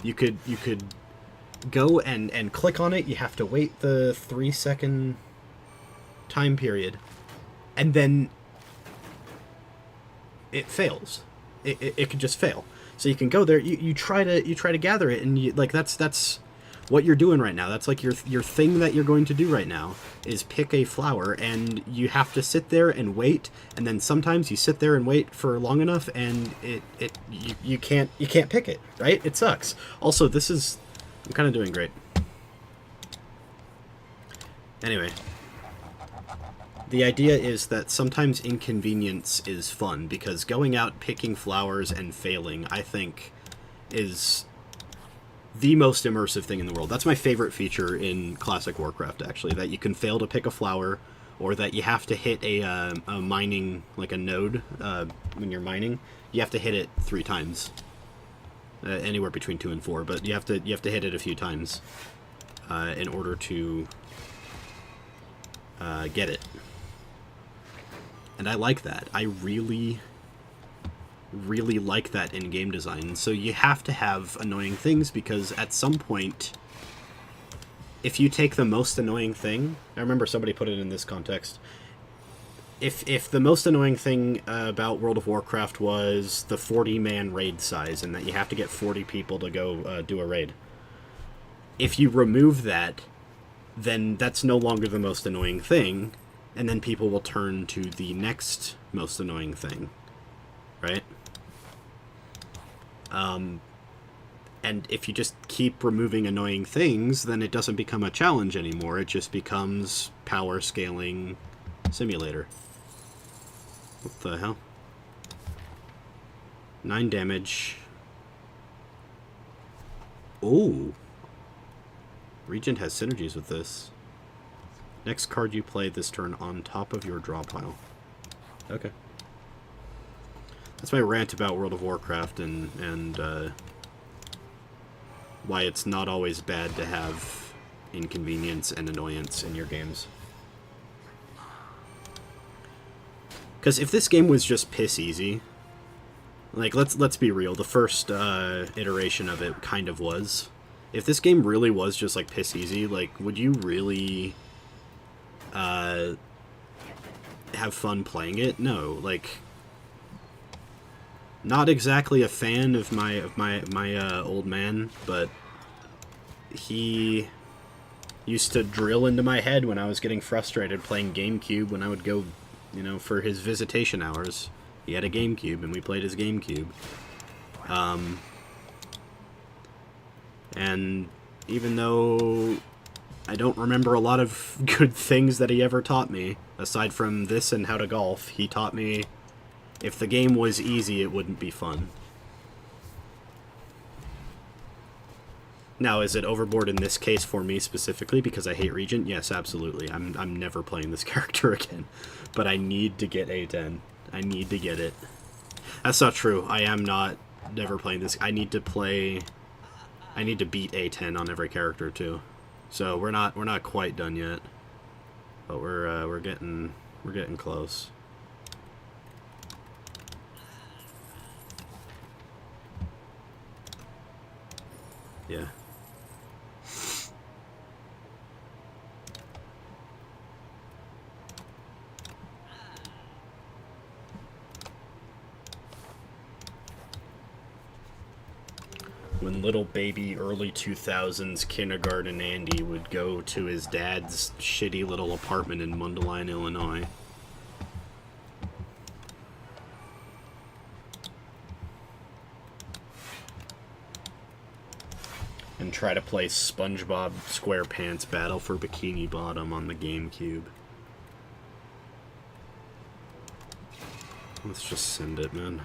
You could go and click on it. You have to wait the 3-second time period, and then it fails. It could just fail. So you can go there. You try to gather it, and that's what you're doing right now. That's like your thing that you're going to do right now is pick a flower, and you have to sit there and wait, and then sometimes you sit there and wait for long enough and you can't pick it, right? It sucks. Also, I'm kind of doing great. Anyway, the idea is that sometimes inconvenience is fun, because going out picking flowers and failing, I think, is the most immersive thing in the world. That's my favorite feature in classic Warcraft, actually, that you can fail to pick a flower, or that you have to hit a mining, like a node, when you're mining. You have to hit it 3 times, anywhere between 2 and 4, but you have to hit it a few times in order to get it. And I like that. I really like that in game design. So you have to have annoying things, because at some point, if you take the most annoying thing, I remember somebody put it in this context, if the most annoying thing about World of Warcraft was the 40-man raid size, and that you have to get 40 people to go do a raid, if you remove that, then that's no longer the most annoying thing, and then people will turn to the next most annoying thing, right? And if you just keep removing annoying things, then it doesn't become a challenge anymore. It just becomes power scaling simulator. What the hell? 9 damage. Oh. Regent has synergies with this. Next card you play this turn on top of your draw pile. Okay. That's my rant about World of Warcraft and why it's not always bad to have inconvenience and annoyance in your games. Because if this game was just piss easy, like let's be real, the first iteration of it kind of was. If this game really was just like piss easy, like would you really have fun playing it? No, like not exactly a fan of my old man, but he used to drill into my head when I was getting frustrated playing GameCube when I would go, you know, for his visitation hours. He had a GameCube and we played his GameCube. And even though I don't remember a lot of good things that he ever taught me, aside from this and how to golf, he taught me if the game was easy, it wouldn't be fun. Now, is it overboard in this case for me specifically because I hate Regent? Yes, absolutely. I'm never playing this character again. But I need to get A10. I need to get it. That's not true. I am not never playing this. I need to beat A10 on every character too. So we're not quite done yet. But we're getting close. Yeah. When little baby early 2000s kindergarten Andy would go to his dad's shitty little apartment in Mundelein, Illinois. And try to play SpongeBob SquarePants Battle for Bikini Bottom on the GameCube. Let's just send it, man.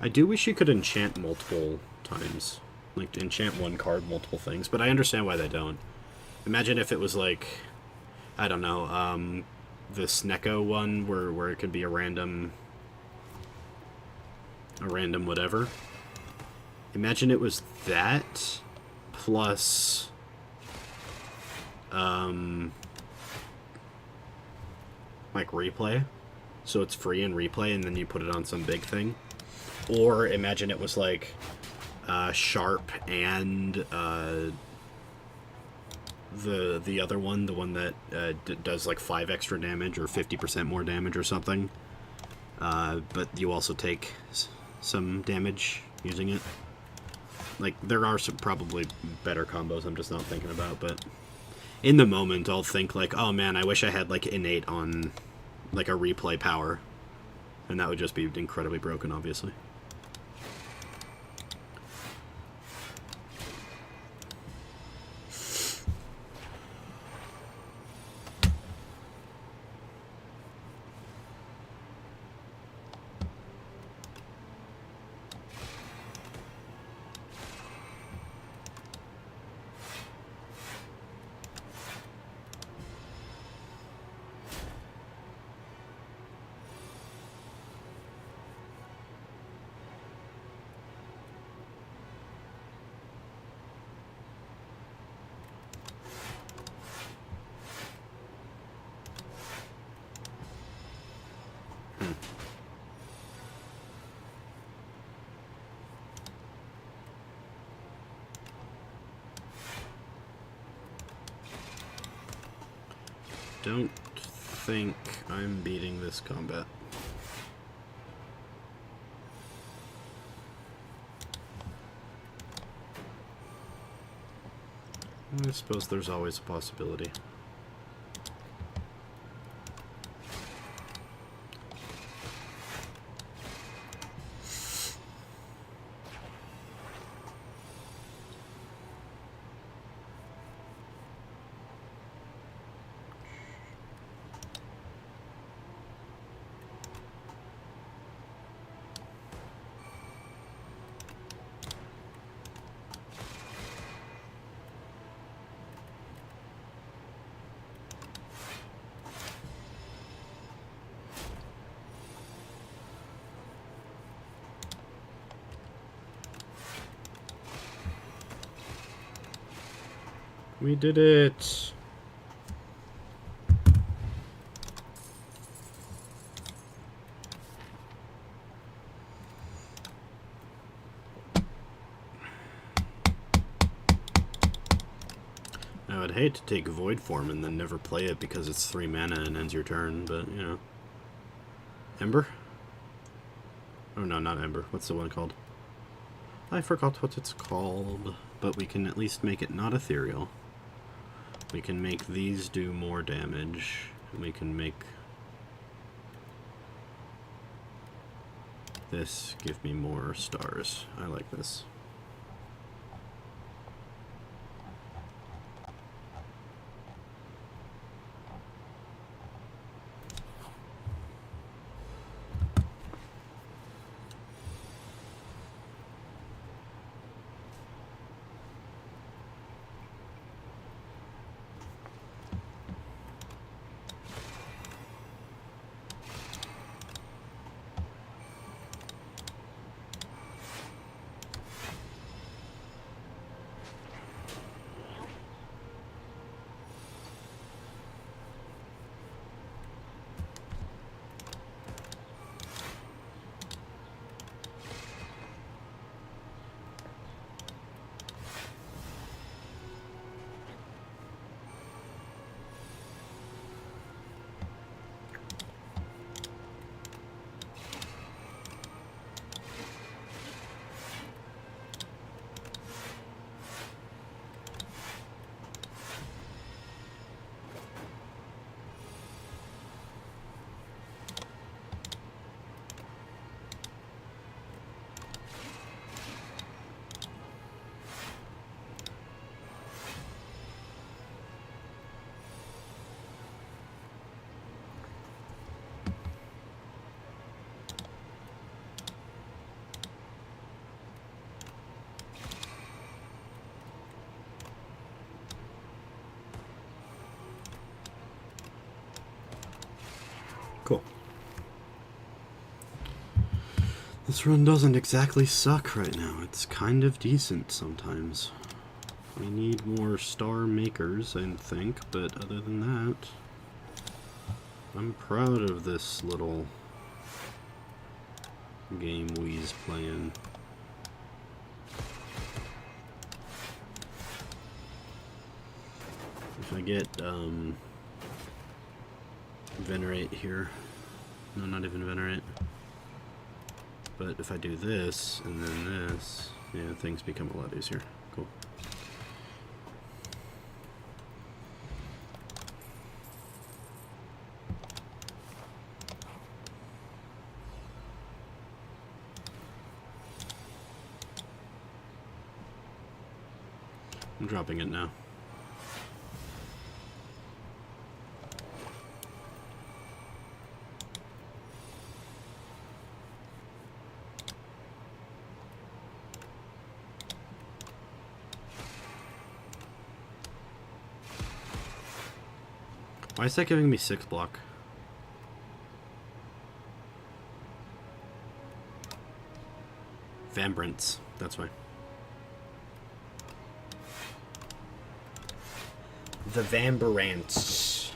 I do wish you could enchant multiple times. Like, enchant one card multiple things, but I understand why they don't. Imagine if it was like, I don't know, the Snecko one where it could be a random whatever. Imagine it was that plus like replay. So it's free in replay and then you put it on some big thing. Or imagine it was like Sharp and the other one, the one that does like 5 extra damage or 50% more damage or something. But you also take some damage using it. Like, there are some probably better combos I'm just not thinking about, but in the moment I'll think like, oh man, I wish I had like innate on like a replay power. And that would just be incredibly broken, obviously. Don't think I'm beating this combat. I suppose there's always a possibility. We did it! I would hate to take Void Form and then never play it because it's 3 mana and ends your turn, but, you know. Ember? Oh no, not Ember. What's the one called? I forgot what it's called, but we can at least make it not ethereal. We can make these do more damage, and we can make this give me more stars. I like this. Cool. This run doesn't exactly suck right now. It's kind of decent sometimes. We need more star makers, I think, but other than that, I'm proud of this little game Wee's playing. If I get Venerate here, no, not even Venerate, but if I do this and then this, yeah, things become a lot easier. Cool. I'm dropping it now. Why is that giving me 6 block? Vambrance, that's why. The Vambrance.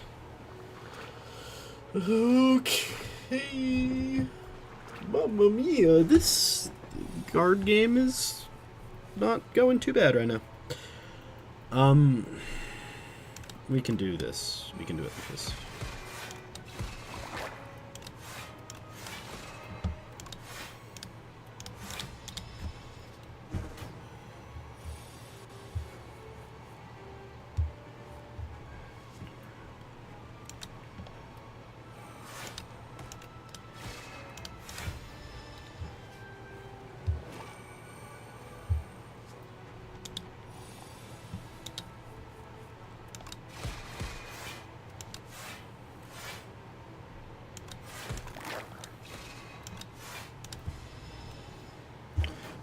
Okay. Mamma mia, this card game is not going too bad right now. We can do this. We can do it like this.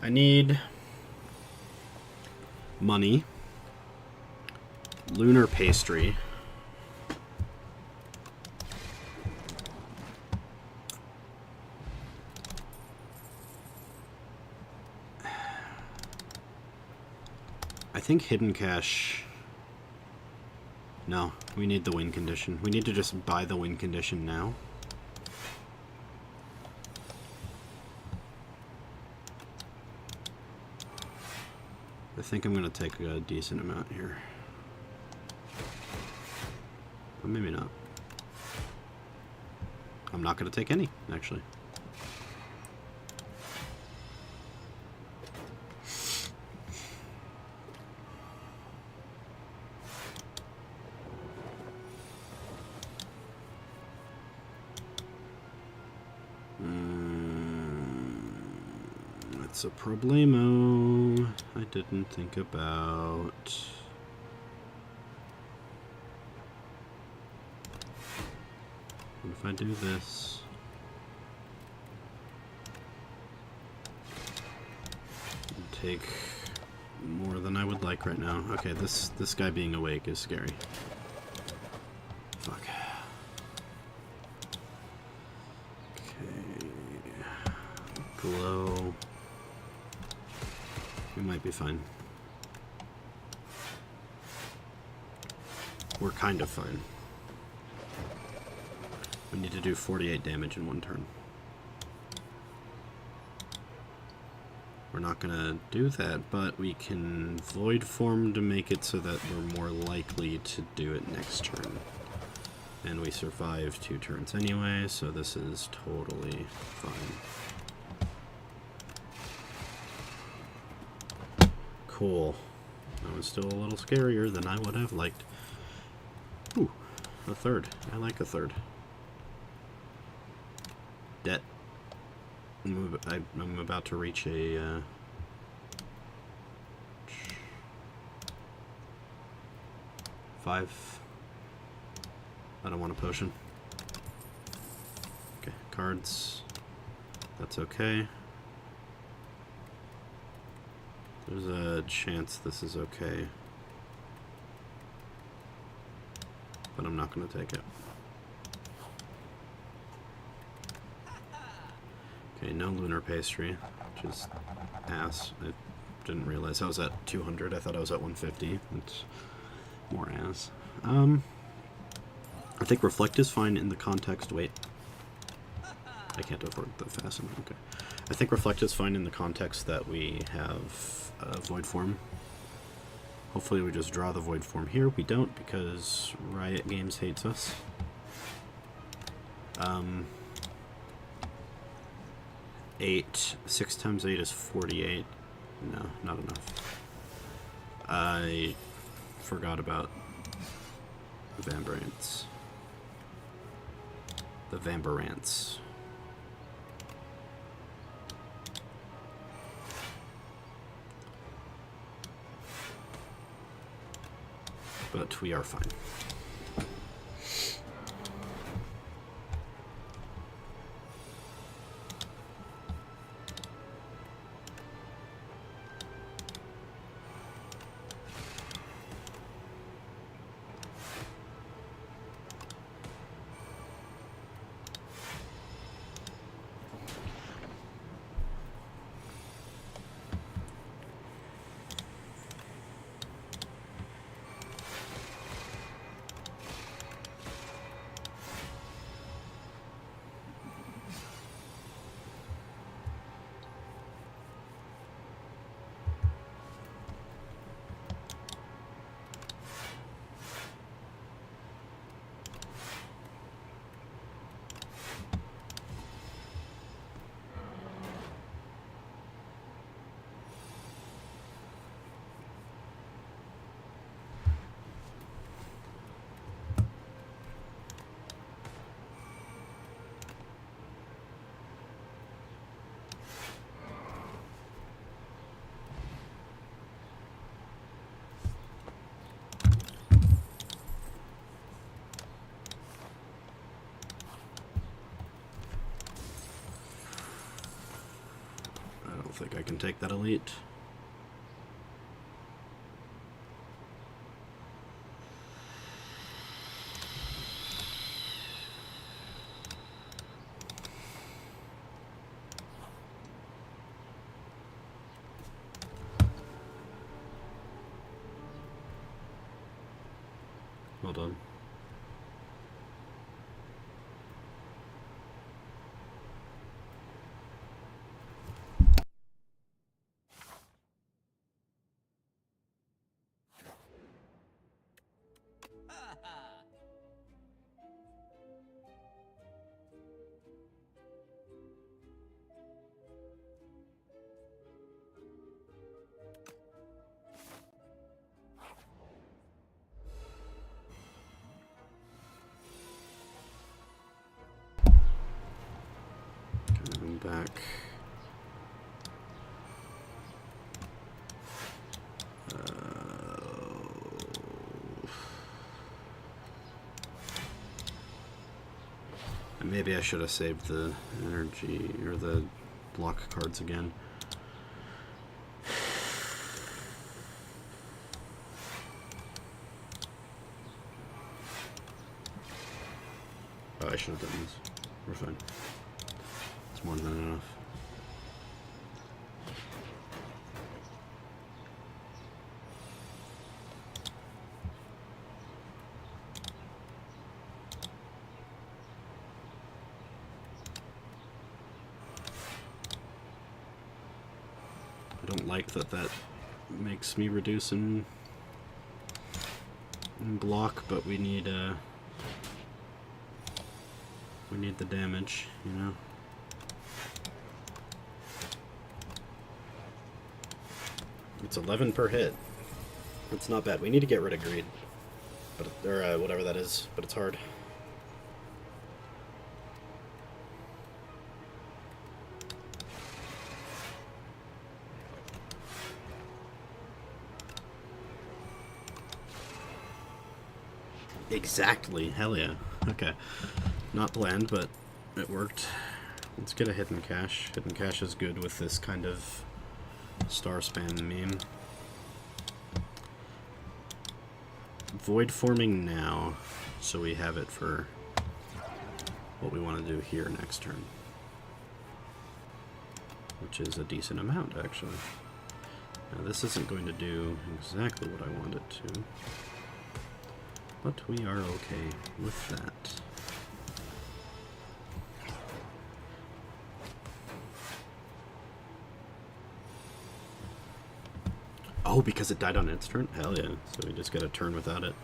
I need money, lunar pastry, I think hidden cache No, we need the win condition. We need to just buy the win condition now. I think I'm going to take a decent amount here. But maybe not. I'm not going to take any, actually. That's a problemo I didn't think about. What if I do this? Take more than I would like right now. Okay, this guy being awake is scary. Fuck. Okay. Glow. We might be fine. We're kind of fine. We need to do 48 damage in one turn. We're not gonna do that, but we can void form to make it so that we're more likely to do it next turn. And we survive 2 turns anyway, so this is totally fine. Cool. That was still a little scarier than I would have liked. Ooh, a third. I like a third. Debt. I'm about to reach a... 5. I don't want a potion. Okay, cards. That's okay. There's a chance this is okay. But I'm not going to take it. Okay, no lunar pastry, which is ass. I didn't realize I was at 200. I thought I was at 150. It's more ass. I think reflect is fine in the context. Wait. I can't afford the fasten. Okay. I think reflect is fine in the context that we have void form. Hopefully we just draw the void form here. We don't, because Riot Games hates us. 8. 6 times 8 is 48. No, not enough. I forgot about Vambrants. The Vambrants. But we are fine. I don't think I can take that elite. Well done. Going back. Maybe I should have saved the energy or the block cards again. Oh, I should have done this. We're fine. It's more than enough. I don't like that makes me reduce in block, but we need the damage, you know. It's 11 per hit. It's not bad. We need to get rid of greed, but or whatever that is, but it's hard. Exactly. Hell yeah. Okay. Not planned, but it worked. Let's get a hidden cache. Hidden cache is good with this kind of star spam meme. Void forming now, so we have it for what we want to do here next turn. Which is a decent amount, actually. Now this isn't going to do exactly what I want it to. But we are okay with that. Oh, because it died on its turn? Hell yeah. So we just got a turn without it.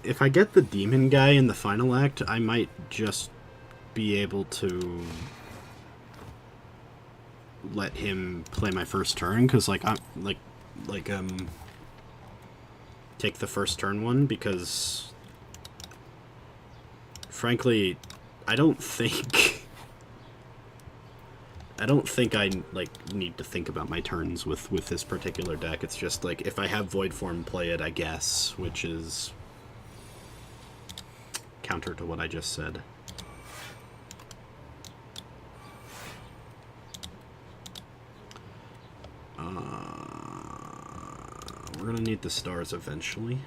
If I get the demon guy in the final act, I might just be able to let him play my first turn, because take the first turn one, because frankly I don't think I need to think about my turns with this particular deck. It's just like, if I have void form, play it, I guess, which is counter to what I just said. We're gonna need the stars eventually.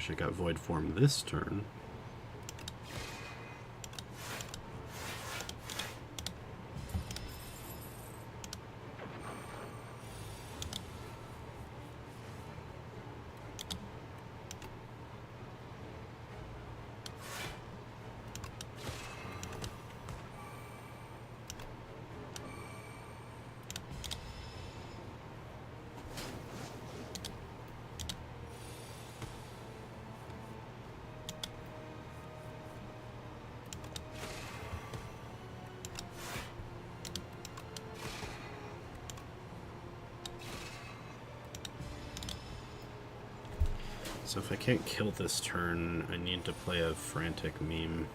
Wish I got Void Form this turn. So if I can't kill this turn, I need to play a Frantic Meme.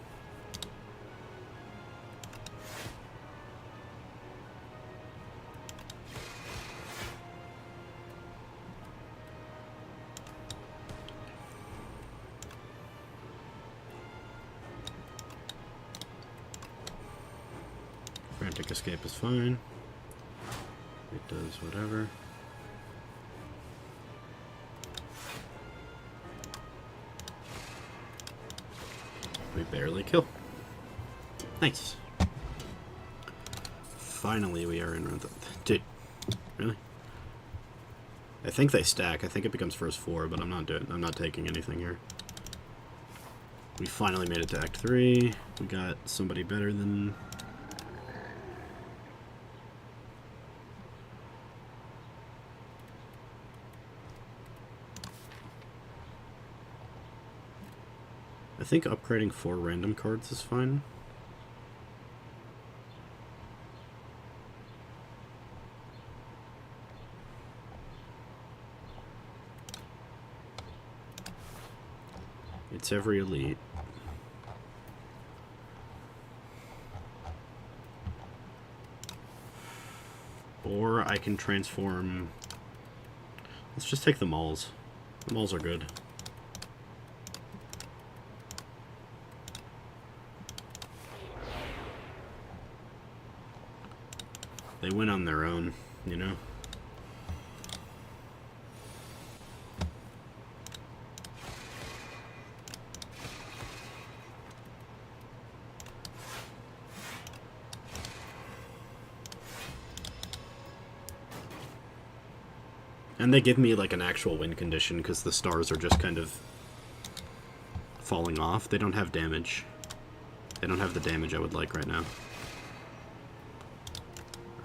Frantic Escape is fine. It does whatever. We barely kill. Nice. Finally, we are in round. Dude, really? I think they stack. I think it becomes first 4, but I'm not taking anything here. We finally made it to Act 3. We got somebody better than. I think upgrading 4 random cards is fine. It's every elite. Or I can transform. Let's just take the Mauls. The Mauls are good. They win on their own, you know? And they give me like an actual win condition because the stars are just kind of falling off. They don't have damage. They don't have the damage I would like right now.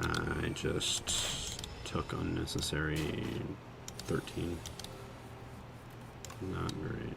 I just took unnecessary 13. Not great.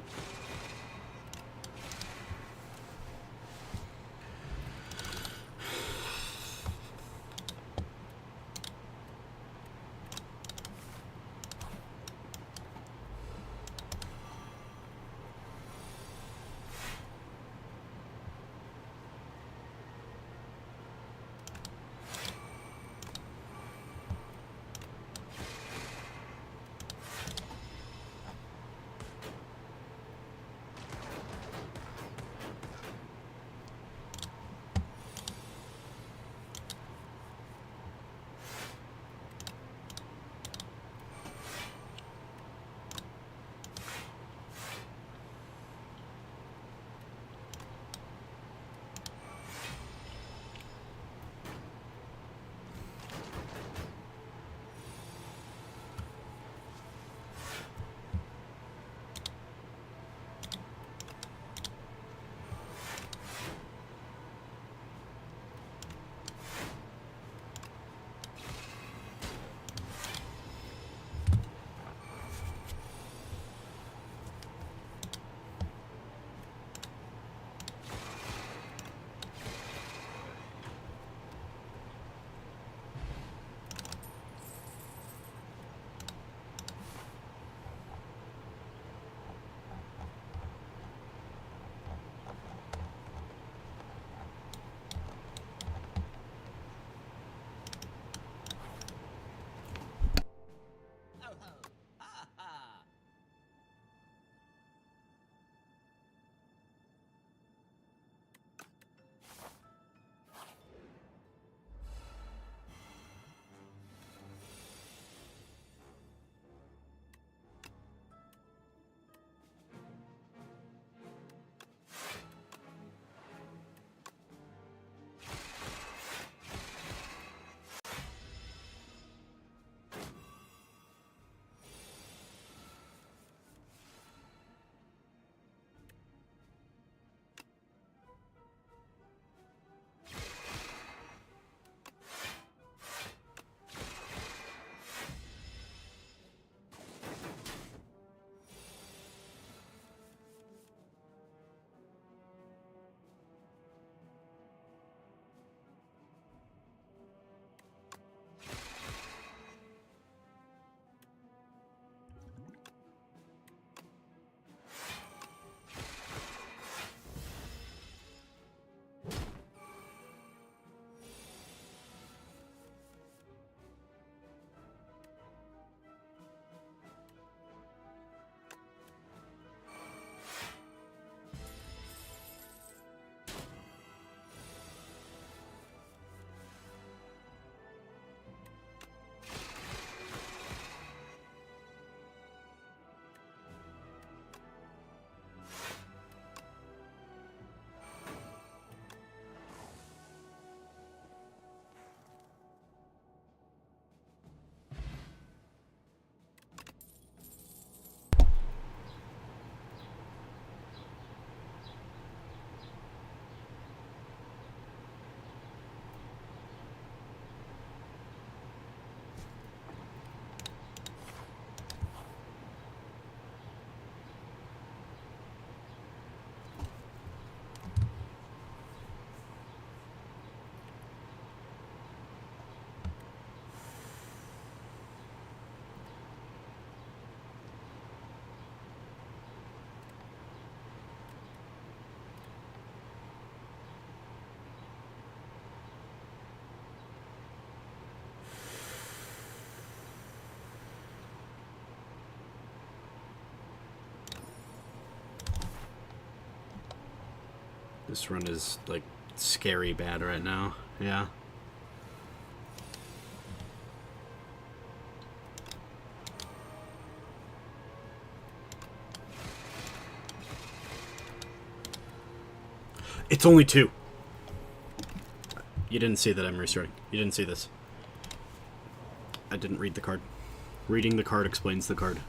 This run is, like, scary bad right now. Yeah. It's only 2. You didn't see that I'm restarting. You didn't see this. I didn't read the card. Reading the card explains the card.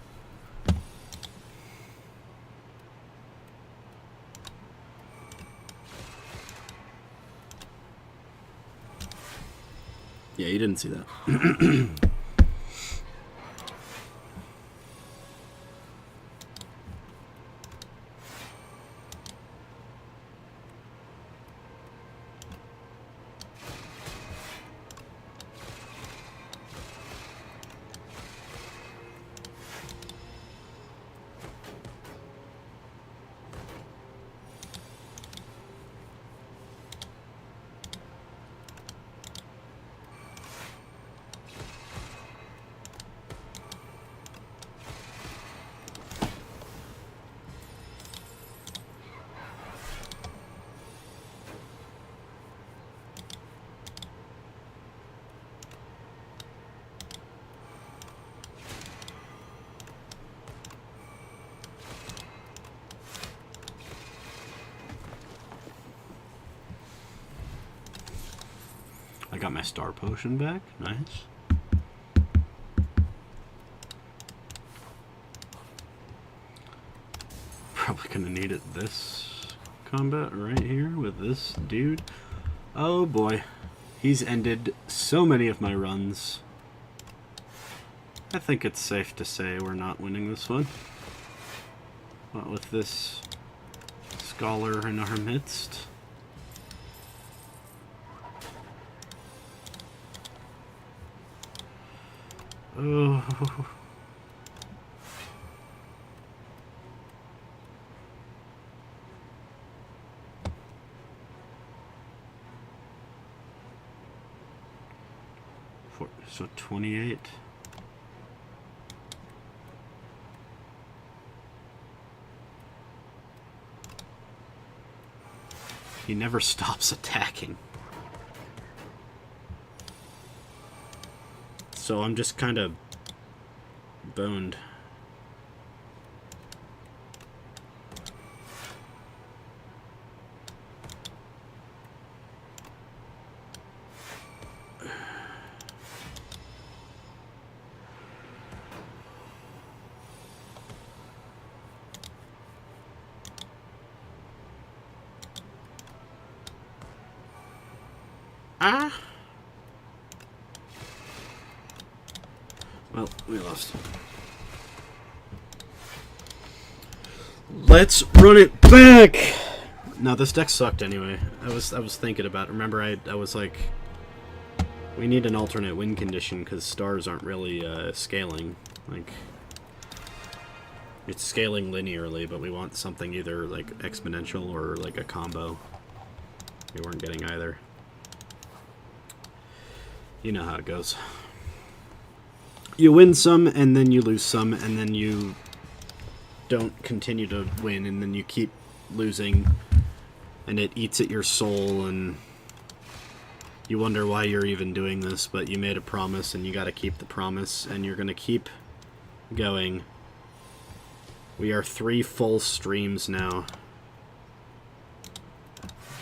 Yeah, you didn't see that. I got my star potion back. Nice. Probably gonna need it this combat right here with this dude. Oh boy. He's ended so many of my runs. I think it's safe to say we're not winning this one. What with this scholar in our midst. Oh. So 28. He never stops attacking. So I'm just kind of boned. Ah! Well, we lost. Let's run it back! No, this deck sucked anyway. I was thinking about it. Remember, I was like, we need an alternate win condition because stars aren't really scaling. Like, it's scaling linearly, but we want something either like exponential or like a combo. We weren't getting either. You know how it goes. You win some, and then you lose some, and then you don't continue to win, and then you keep losing, and it eats at your soul, and you wonder why you're even doing this, but you made a promise, and you gotta keep the promise, and you're gonna keep going. We are 3 full streams now.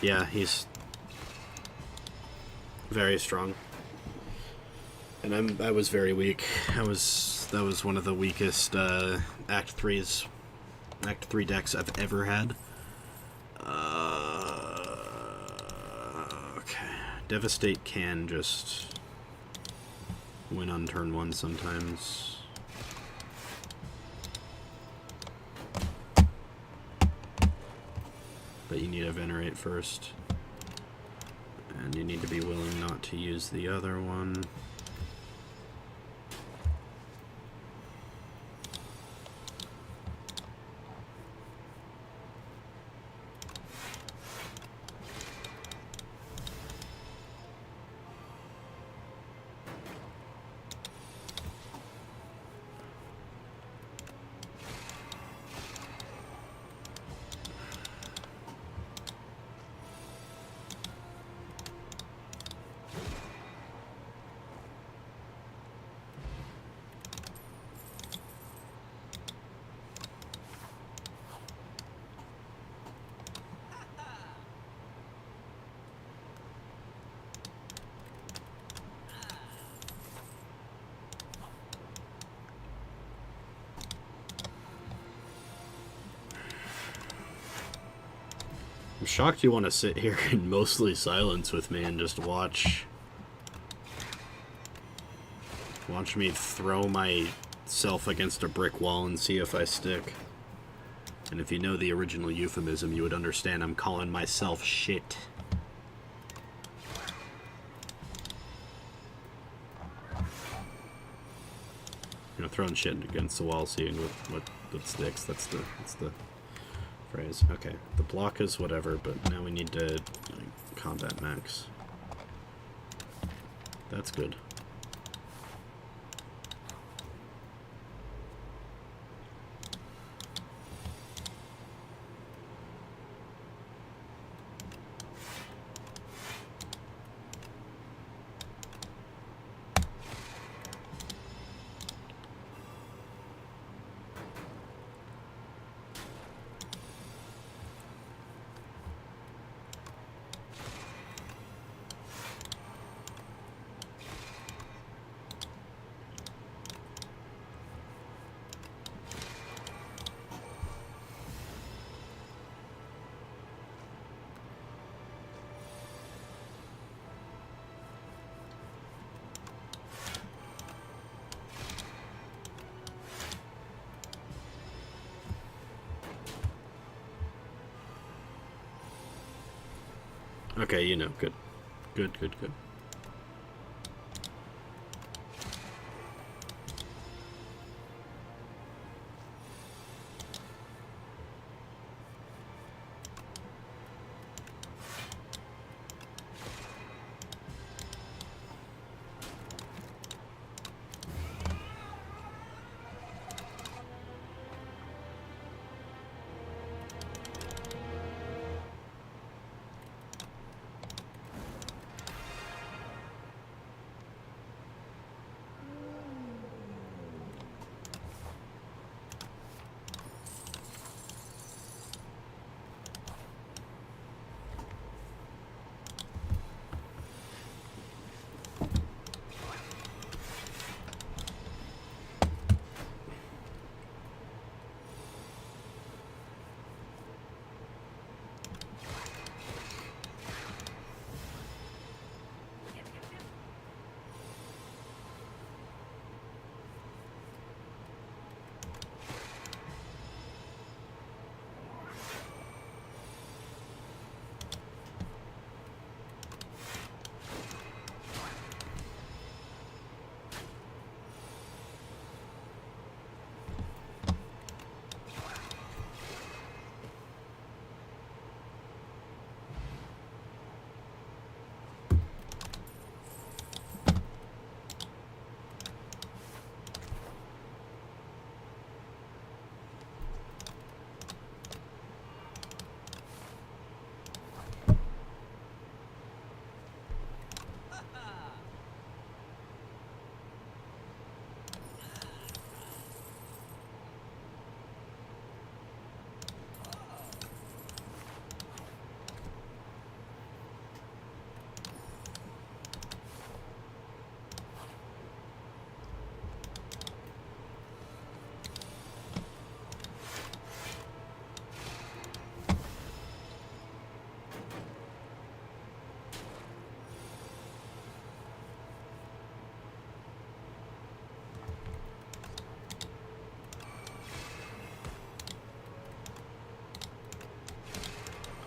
Yeah, he's very strong. And I was very weak. That was one of the weakest Act 3 decks I've ever had. Okay. Devastate can just win on turn 1 sometimes. But you need to venerate first. And you need to be willing not to use the other one. I'm shocked you want to sit here in mostly silence with me and just watch me throw myself against a brick wall and see if I stick. And if you know the original euphemism, you would understand I'm calling myself shit. You know, throwing shit against the wall, seeing what sticks. That's the phrase. Okay, the block is whatever, but now we need to like, combat max. That's good. Okay, you know, good. Good.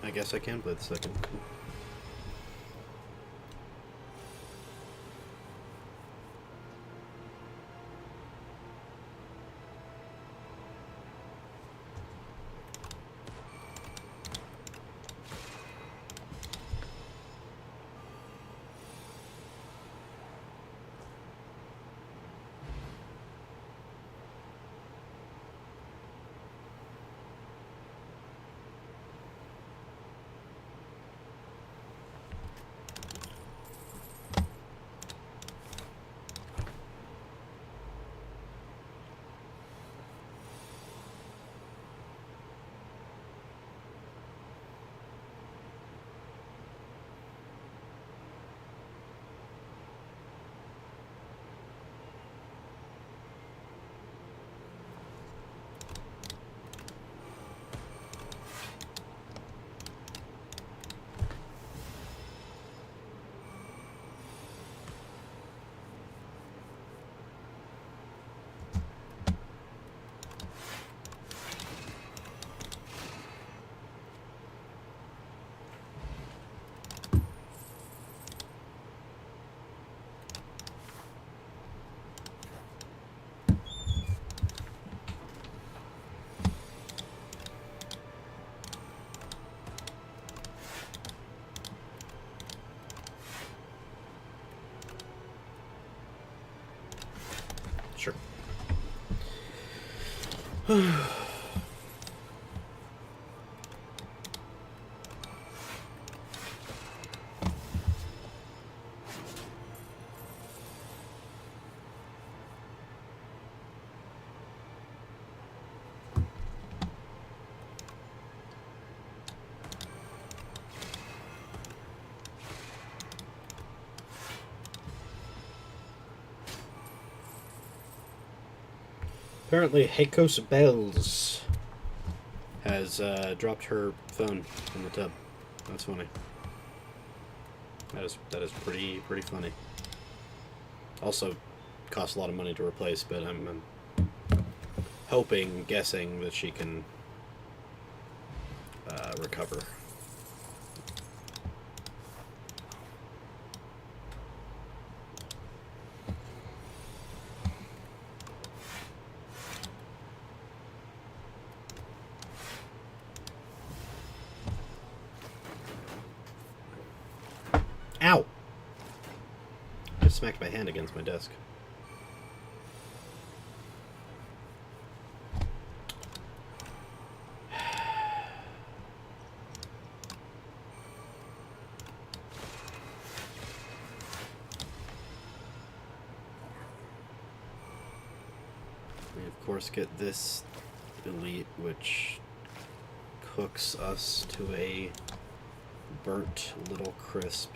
I guess I can play the second. Apparently, Heikos Bells has dropped her phone in the tub. That's funny. That is pretty funny. Also, costs a lot of money to replace, but I'm guessing that she can recover. Ow! I just smacked my hand against my desk. We of course get this elite, which cooks us to a burnt little crisp.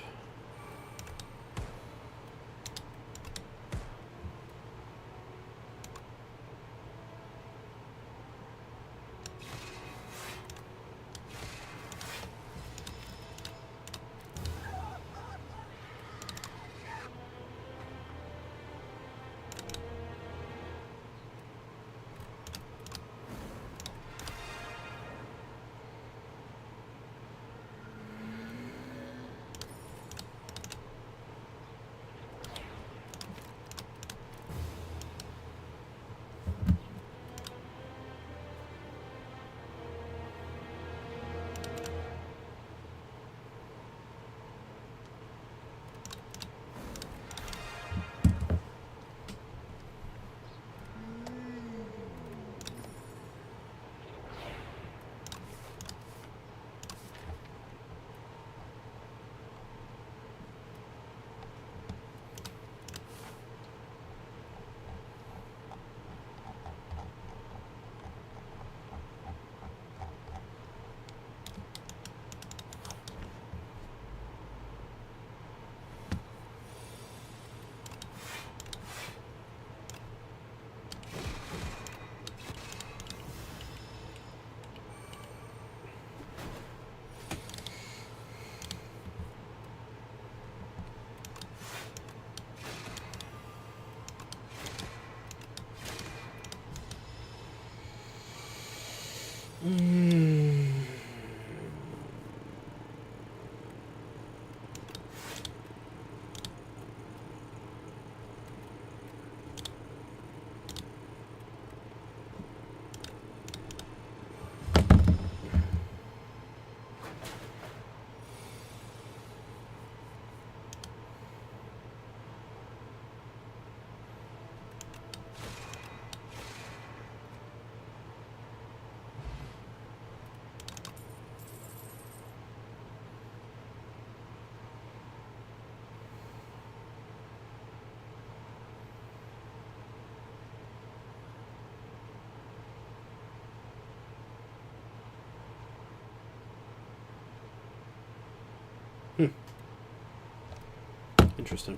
Interesting.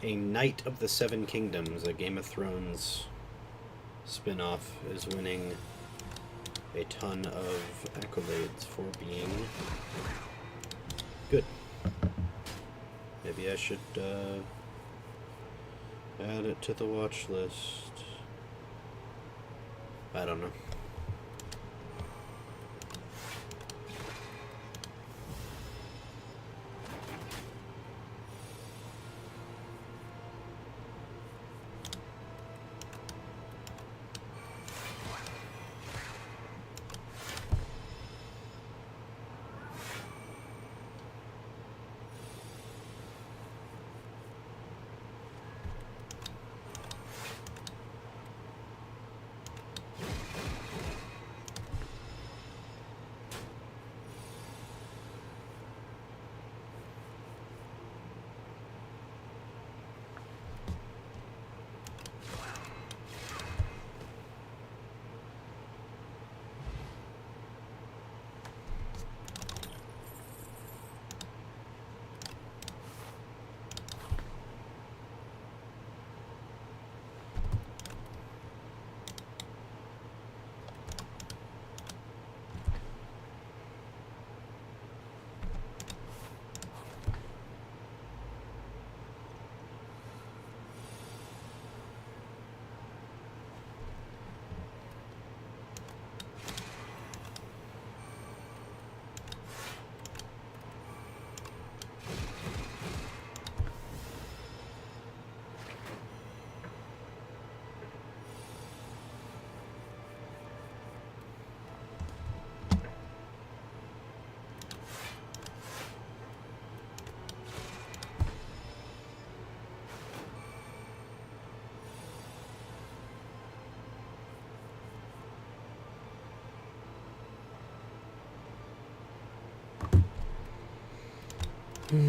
A Knight of the Seven Kingdoms, a Game of Thrones spin-off, is winning a ton of accolades for being good. Maybe I should add it to the watch list. I don't know. What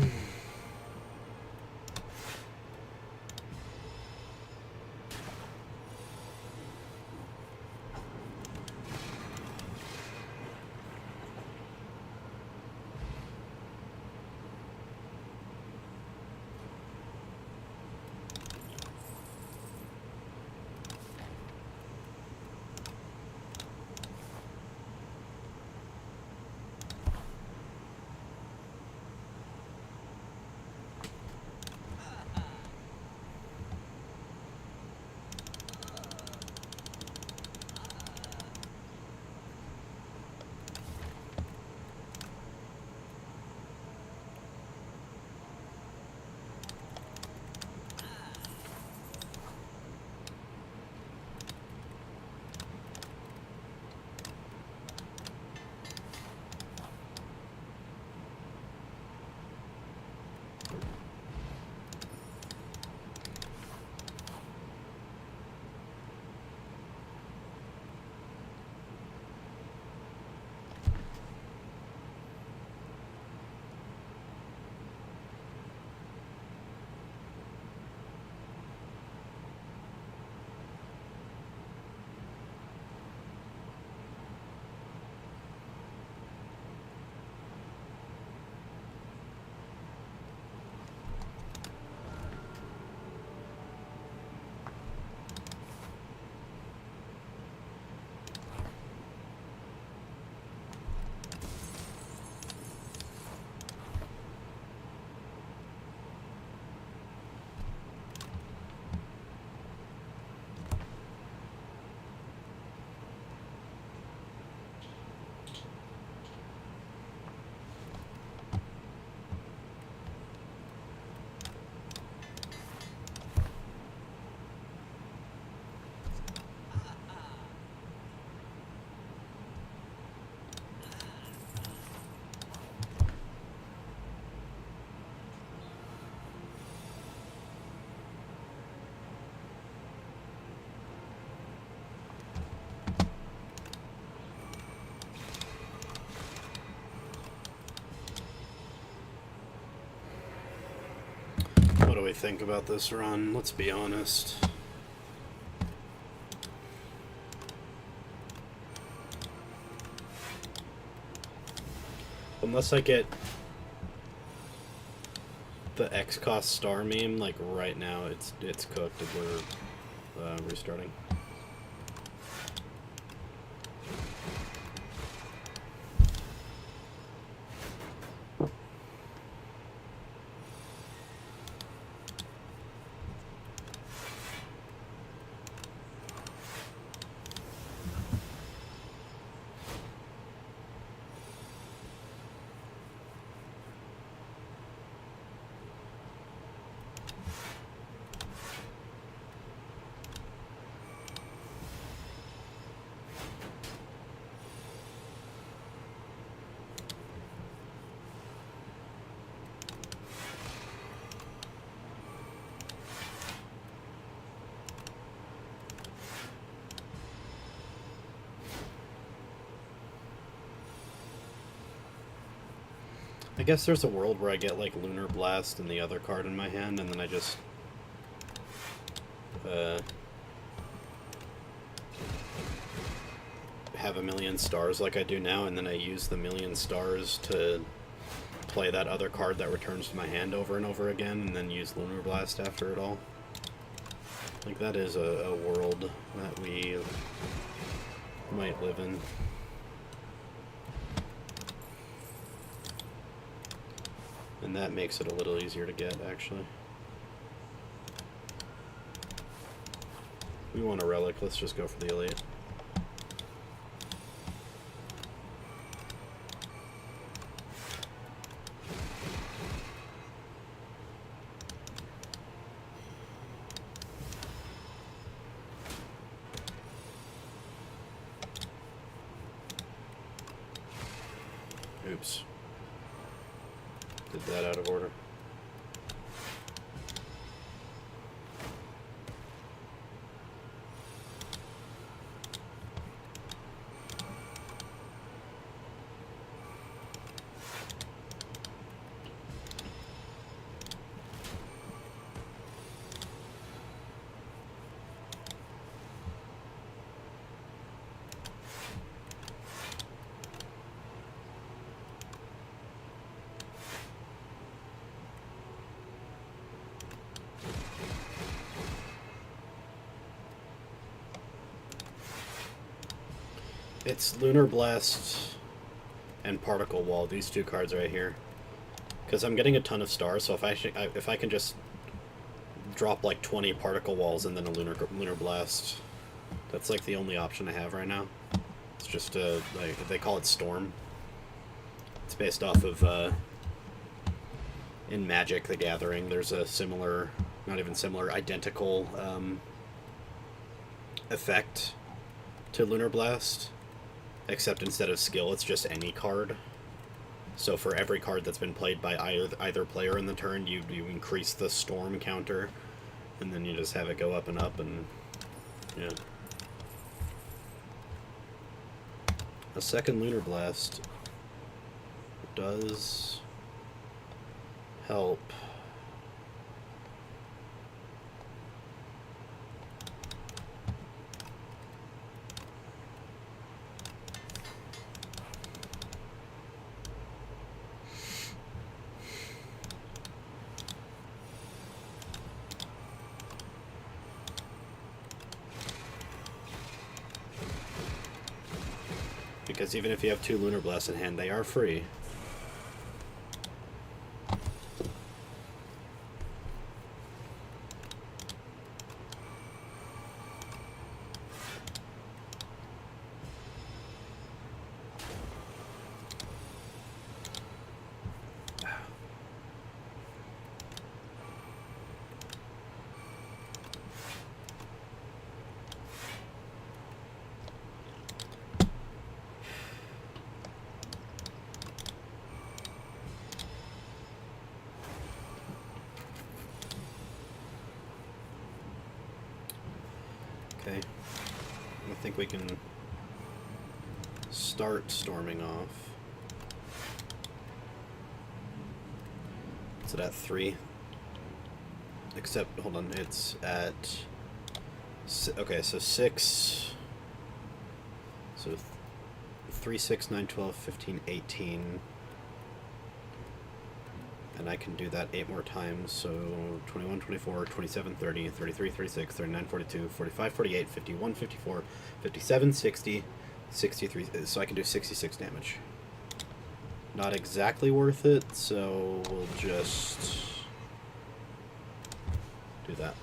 do we think about this run? Let's be honest. Unless I get the X cost star meme, like right now, it's cooked if we're restarting. I guess there's a world where I get like Lunar Blast and the other card in my hand, and then I just have a million stars like I do now, and then I use the million stars to play that other card that returns to my hand over and over again, and then use Lunar Blast after it all. Like, that is a world that we might live in. And that makes it a little easier to get, actually. We want a relic, let's just go for the elite. Oops. Did that out of order. It's Lunar Blast and Particle Wall, these two cards right here. Because I'm getting a ton of stars, so if I can just drop like 20 Particle Walls and then a Lunar Blast, that's like the only option I have right now. It's just like they call it Storm. It's based off of in Magic the Gathering. There's a similar, not even similar, identical effect to Lunar Blast, except instead of skill, it's just any card. So for every card that's been played by either player in the turn, you increase the Storm counter, and then you just have it go up and up, and yeah. A second Lunar Blast does help. Because even if you have two Lunar Blasts in hand, they are free. Okay, I think we can start storming off. Is it at 3? Except, hold on, it's at... Okay, so 6... So 3, 6, 9, 12, 15, 18... And I can do that 8 more times, so 21, 24, 27, 30, 33, 36, 39, 42, 45, 48, 51, 54, 57, 60, 63, so I can do 66 damage. Not exactly worth it, so we'll just do that.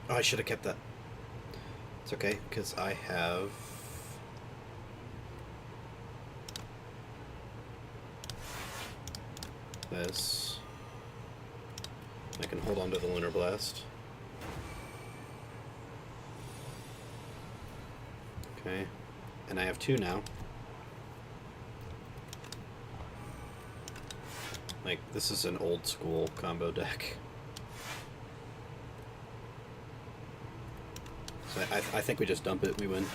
Oh, I should have kept that. It's okay, because I have... this. I can hold on to the Lunar Blast. Okay. And I have 2 now. Like, this is an old school combo deck. So I think we just dump it, we win.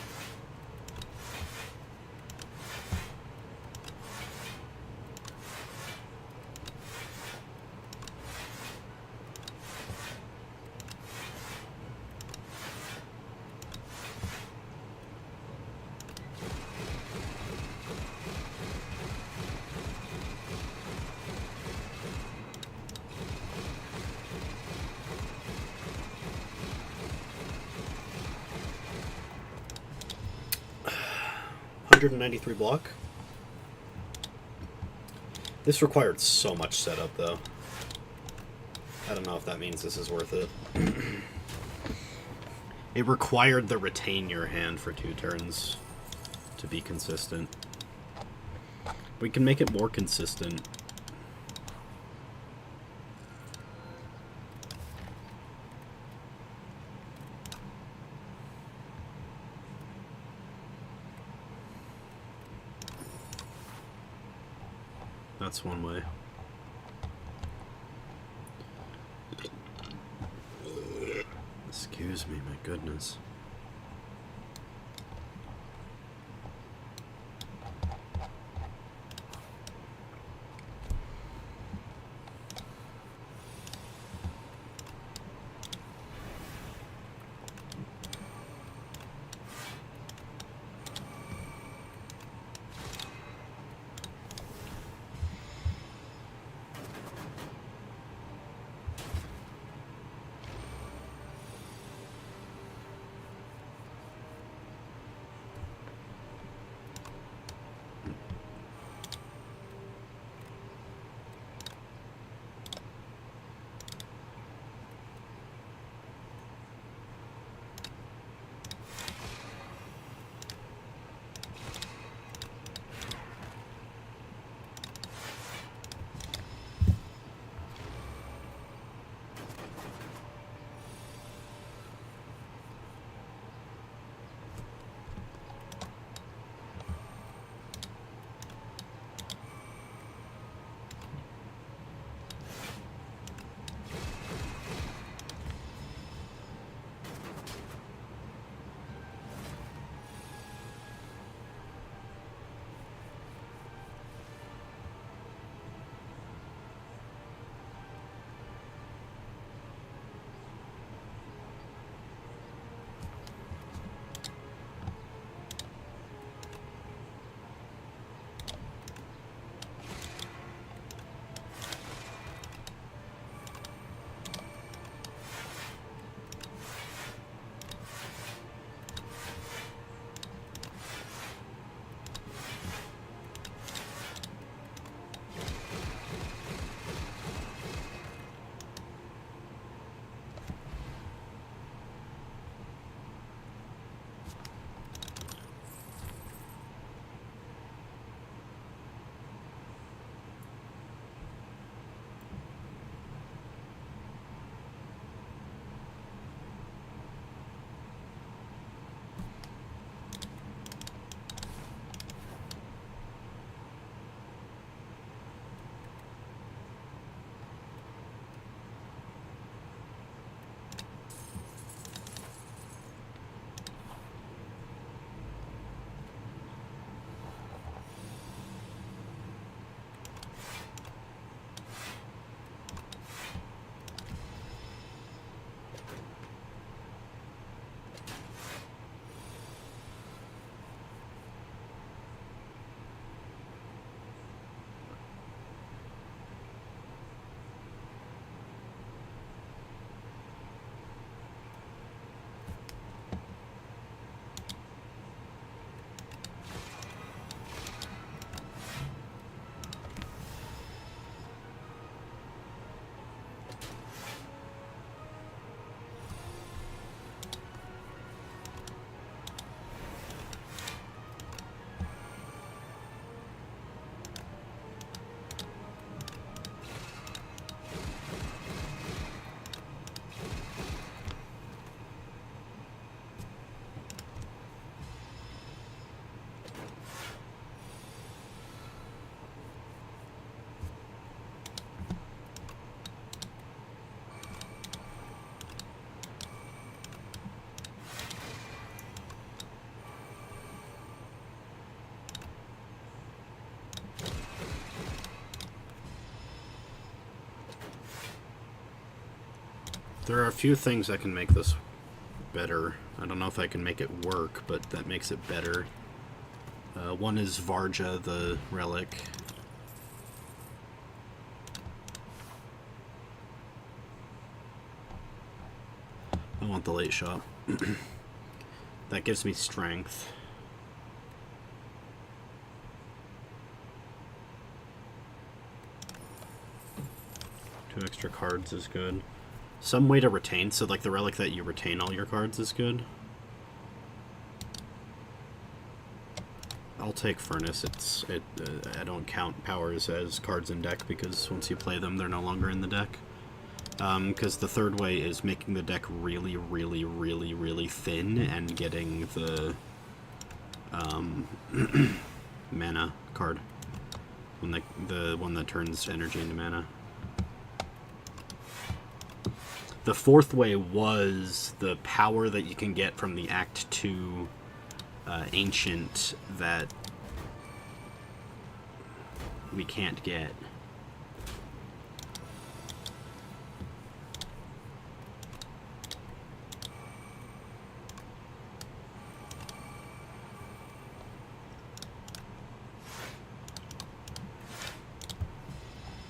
$193 block. This required so much setup, though. I don't know if that means this is worth it. It required the retain your hand for 2 turns to be consistent. We can make it more consistent. That's one way. Excuse me, my goodness. There are a few things that can make this better. I don't know if I can make it work, but that makes it better. One is Varja, the relic. I want the late shot. That gives me strength. Two extra cards is good. Some way to retain, so like the relic that you retain all your cards is good. I'll take Furnace. I don't count powers as cards in deck because once you play them, they're no longer in the deck. Because the third way is making the deck really, really, really, really thin and getting the mana card. When the one that turns energy into mana. The fourth way was the power that you can get from the Act 2 Ancient that we can't get.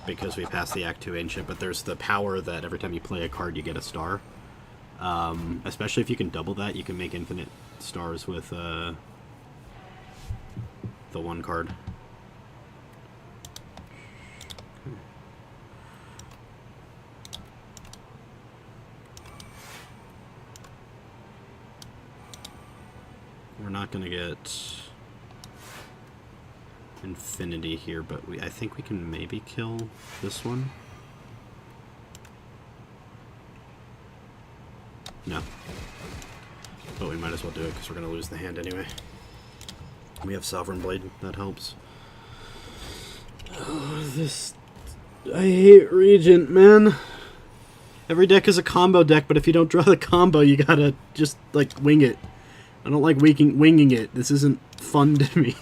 Because we passed the Act 2 Ancient, but there's the power that every time you play a card you get a star. Especially if you can double that, you can make infinite stars with the one card. We're not going to get infinity here, but I think we can maybe kill this one. No. But we might as well do it because we're going to lose the hand anyway. We have Sovereign Blade, that helps. Oh, I hate Regent, man. Every deck is a combo deck, but if you don't draw the combo, you gotta just, like, wing it. I don't like winging it. This isn't fun to me.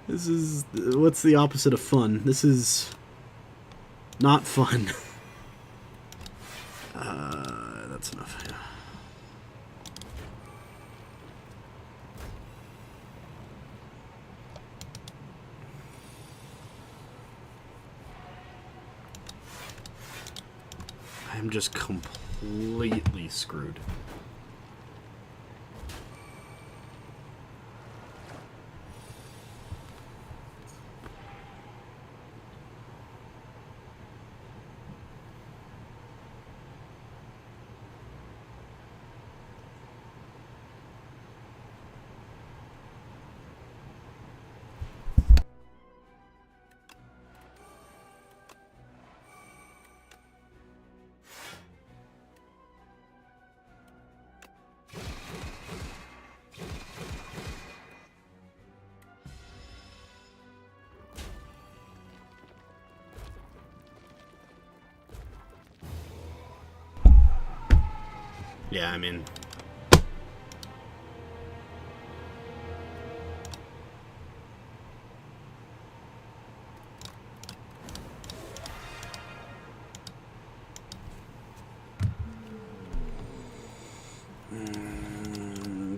This is... what's the opposite of fun? This is... not fun. That's enough, yeah. I'm just completely screwed. Yeah, I mean...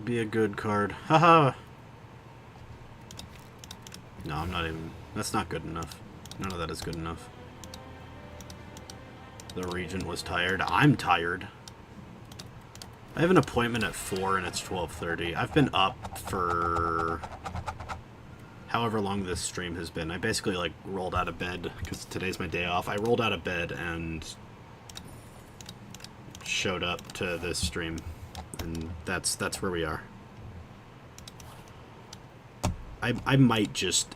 be a good card. Haha! No, I'm not even... that's not good enough. None of that is good enough. The Regent was tired. I'm tired. I have an appointment at 4 and it's 12:30. I've been up for however long this stream has been. I basically like rolled out of bed because today's my day off. I rolled out of bed and showed up to this stream, and that's where we are. I might just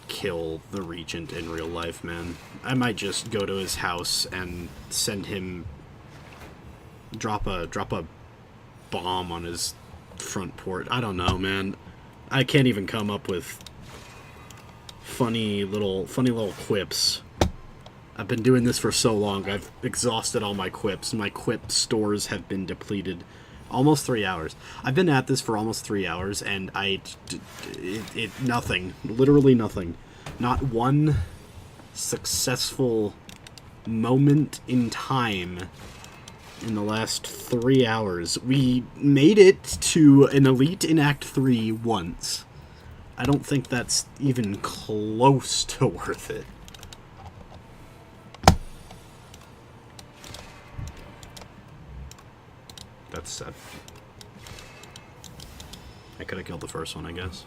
kill the Regent in real life, man. I might just go to his house and send him drop a bomb on his front porch. I don't know, man. I can't even come up with funny little quips. I've been doing this for so long. I've exhausted all my quips. My quip stores have been depleted. Almost 3 hours. I've been at this for almost 3 hours, and nothing. Literally nothing. Not one successful moment in time in the last 3 hours. We made it to an elite in Act 3 once. I don't think that's even close to worth it. That's sad. I could have killed the first one, I guess.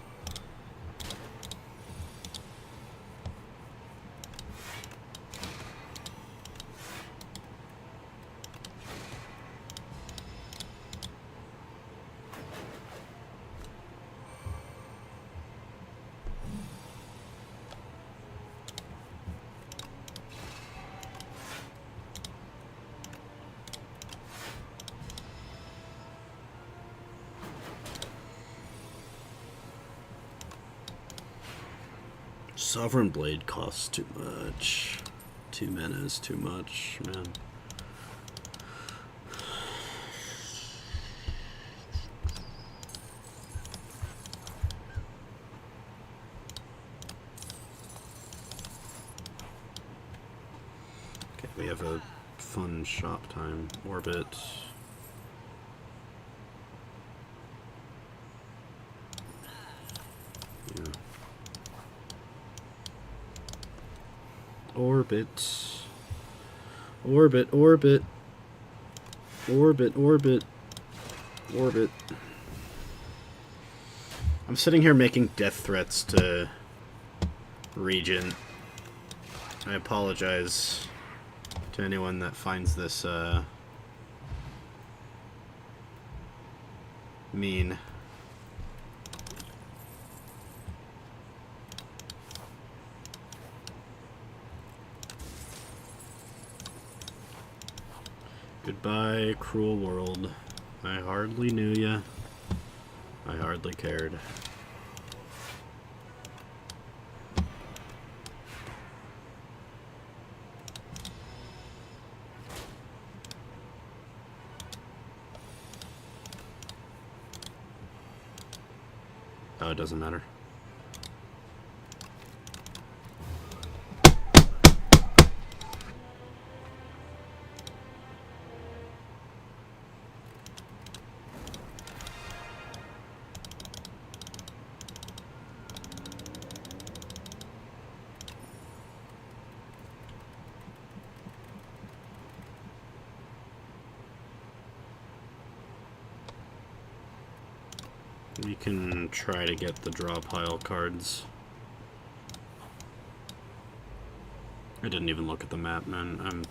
Sovereign Blade costs too much. 2 mana is too much, man. Okay, we have a fun shop time. Orbit. Yeah. Orbit. Orbit, orbit. Orbit, orbit. Orbit. I'm sitting here making death threats to Regent. I apologize to anyone that finds this, mean. Goodbye, cruel world. I hardly knew ya. I hardly cared. Oh, it doesn't matter. We can try to get the draw pile cards. I didn't even look at the map, man. I'm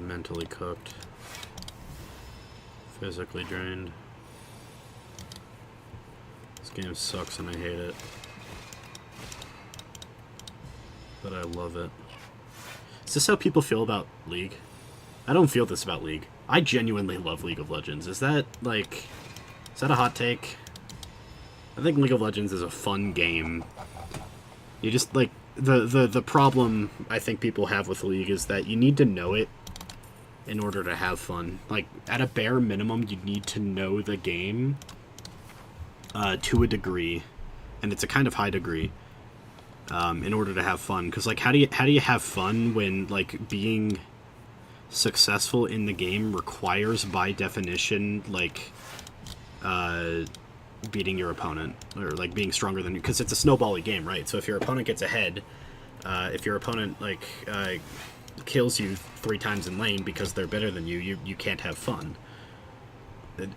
mentally cooked. Physically drained. This game sucks and I hate it. But I love it. Is this how people feel about League? I don't feel this about League. I genuinely love League of Legends. Is that, like... Is that a hot take? I think League of Legends is a fun game. You just, like... The problem I think people have with League is that you need to know it in order to have fun. Like, at a bare minimum, you need to know the game to a degree. And it's a kind of high degree. In order to have fun. Because, like, how do you have fun when, like, being successful in the game requires, by definition, like, beating your opponent, or, like, being stronger than you, because it's a snowbally game, right? So if your opponent gets ahead, if your opponent, like, kills you 3 times in lane because they're better than you, you can't have fun.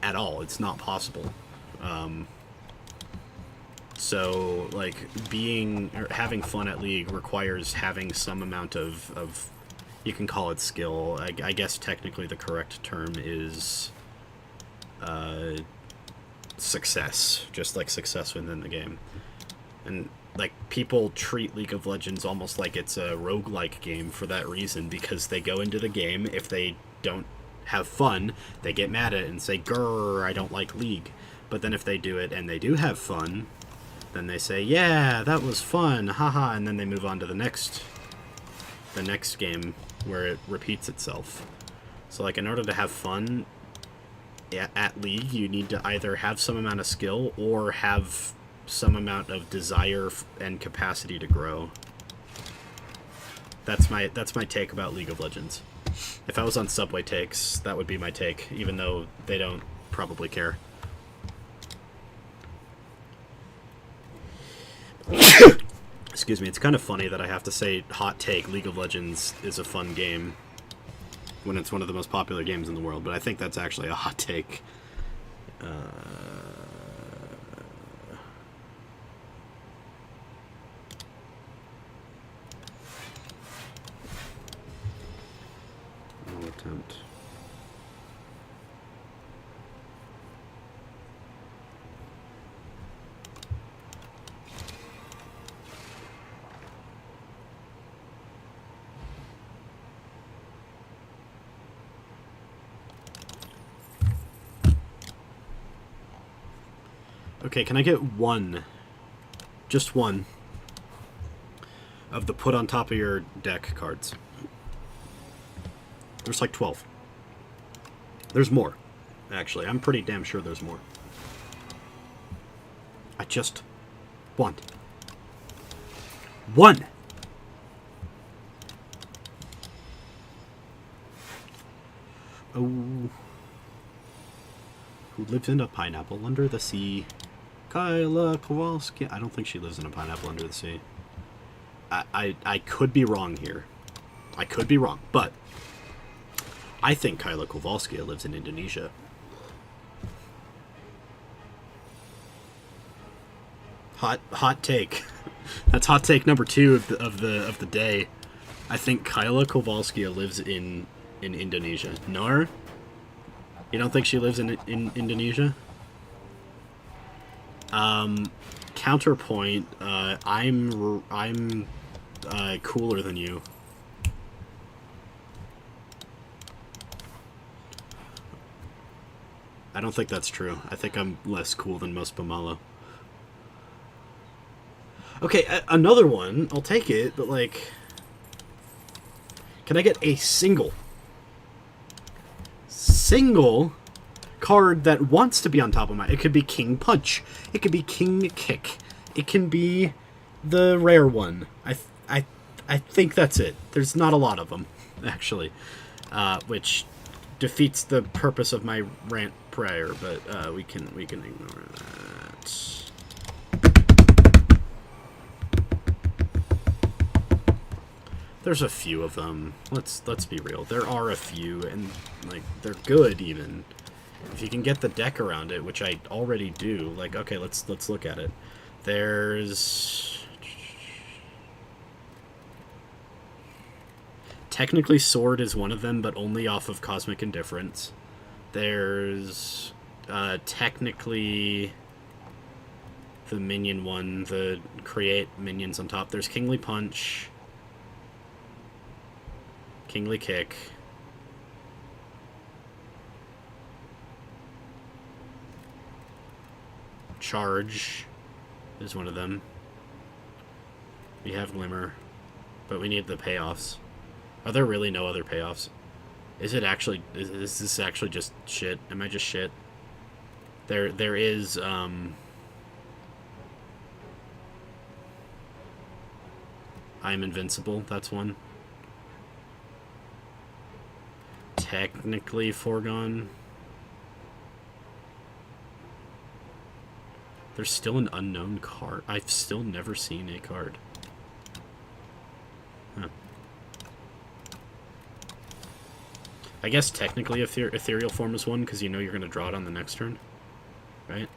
At all. It's not possible. So, like, having fun at League requires having some amount of you can call it skill. I guess technically the correct term is success. Just like success within the game. And, like, people treat League of Legends almost like it's a roguelike game for that reason, because they go into the game, if they don't have fun, they get mad at it and say, grrr, I don't like League. But then if they do it and they do have fun, then they say, yeah, that was fun, haha, and then they move on to the next game where it repeats itself. So, like, in order to have fun at League, you need to either have some amount of skill or have some amount of desire and capacity to grow. That's my take about League of Legends. If I was on Subway Takes, that would be my take, even though they don't probably care. Excuse me, it's kind of funny that I have to say hot take, League of Legends is a fun game when it's one of the most popular games in the world, but I think that's actually a hot take. No attempt. Okay, can I get one, just one, of the put on top of your deck cards? There's like 12. There's more, actually. I'm pretty damn sure there's more. I just want one. Oh. Who lives in a pineapple under the sea? Kyla Kowalski. I don't think she lives in a pineapple under the sea. I could be wrong here. I could be wrong, but I think Kyla Kowalski lives in Indonesia. Hot take. That's hot take number 2 of the day. I think Kyla Kowalski lives in Indonesia. No? You don't think she lives in Indonesia? Counterpoint, I'm cooler than you. I don't think that's true. I think I'm less cool than most Pamalo. Okay, another one. I'll take it, but like, can I get a single card that wants to be on top of my... It could be King Punch. It could be King Kick. It can be the rare one. I think that's it. There's not a lot of them, actually, which defeats the purpose of my rant prior, but we can ignore that. There's a few of them. Let's be real. There are a few, and like they're good even. If you can get the deck around it, which I already do. Like, okay, let's look at it. There's technically Sword is one of them, but only off of Cosmic Indifference. There's technically the minion one, the create minions on top. There's Kingly Punch, Kingly Kick, Charge is one of them. We have Glimmer, but we need the payoffs. Are there really no other payoffs? Is it actually... Is this actually just shit? Am I just shit? There is, I'm Invincible, that's one. Technically Foregone. There's still an unknown card. I've still never seen a card. Huh. I guess technically Ethereal Form is one, because you know you're going to draw it on the next turn. Right?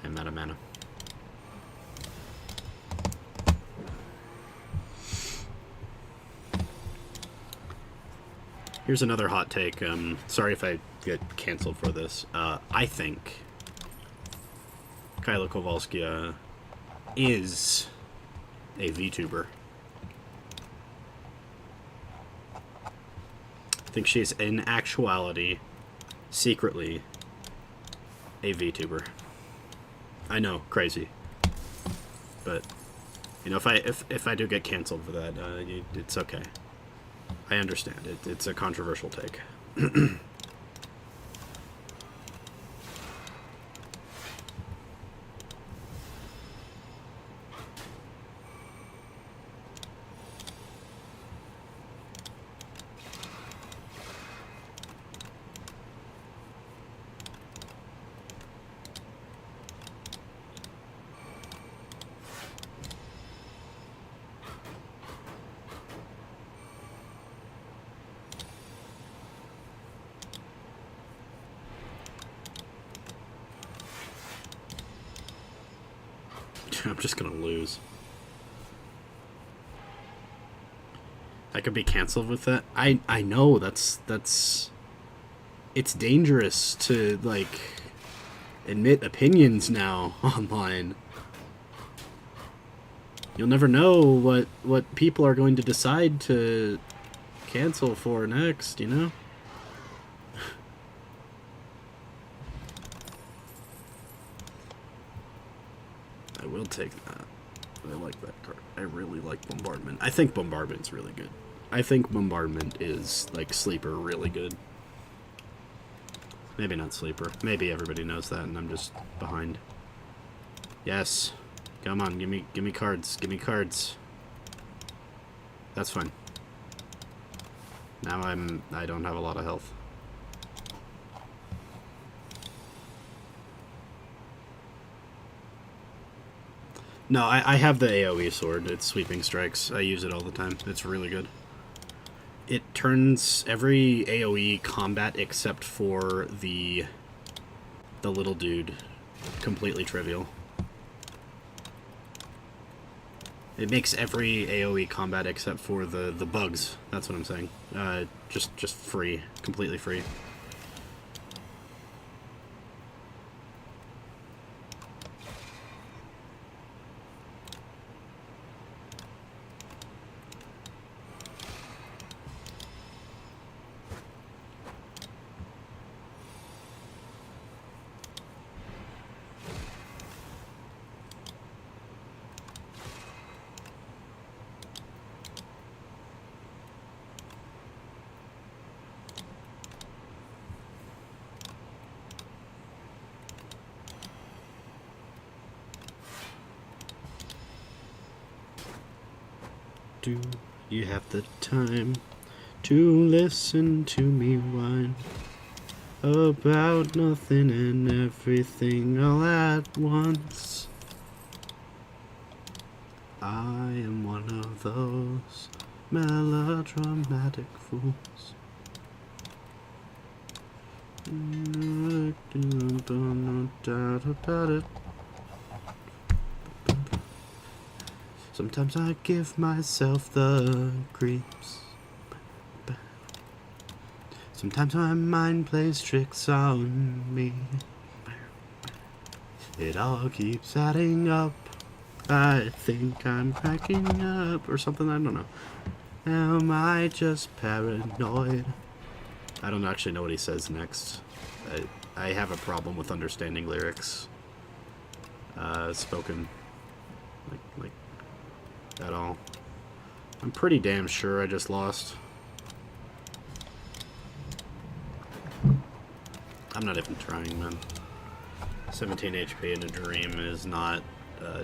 I'm out of mana. Here's another hot take. Sorry if I get canceled for this. I think Kyla Kowalski is a VTuber. I think she is in actuality, secretly, a VTuber. I know, crazy. But You know, if I do get canceled for that, it's okay. I understand. It's a controversial take. I'm just gonna lose. I could be canceled with that. I know that's it's dangerous to like admit opinions now online. You'll never know what people are going to decide to cancel for next, you know? I will take that. I like that card. I really like Bombardment. I think Bombardment's really good. I think Bombardment is, like, sleeper really good. Maybe not sleeper. Maybe everybody knows that and I'm just behind. Yes. Come on, give me cards. Give me cards. That's fine. Now I don't have a lot of health. No, I have the AoE sword. It's Sweeping Strikes. I use it all the time. It's really good. It turns every AoE combat except for the little dude completely trivial. It makes every AoE combat except for the bugs. That's what I'm saying. Just free. Completely free. Do you have the time to listen to me whine about nothing and everything all at once? I am one of those melodramatic fools. No doubt about it. Sometimes I give myself the creeps. Sometimes my mind plays tricks on me. It all keeps adding up. I think I'm cracking up or something, I don't know. Am I just paranoid? I don't actually know what he says next. I have a problem with understanding lyrics. Spoken. Like at all. I'm pretty damn sure I just lost. I'm not even trying, man. 17 HP in a dream is not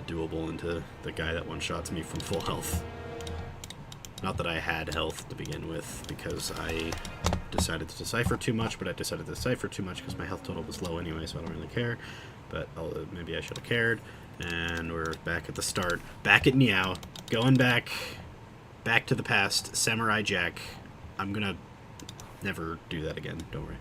doable into the guy that one-shots me from full health. Not that I had health to begin with, because I decided to decipher too much, but I decided to decipher too much because my health total was low anyway, so I don't really care. But maybe I should have cared. And we're back at the start. Back at Niao. Going back to the past. Samurai Jack. I'm gonna never do that again. Don't worry.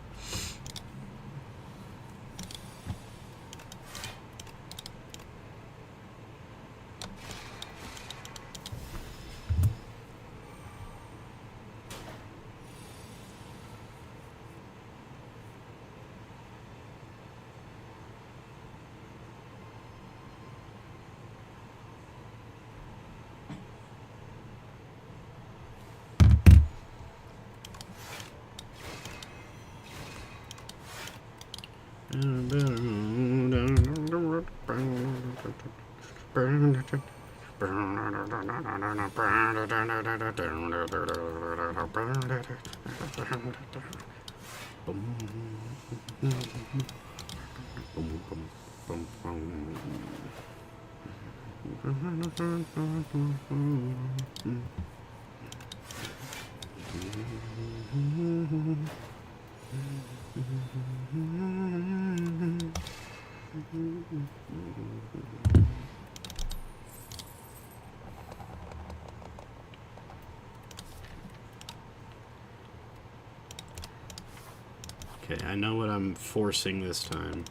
Okay, I know what I'm forcing this time.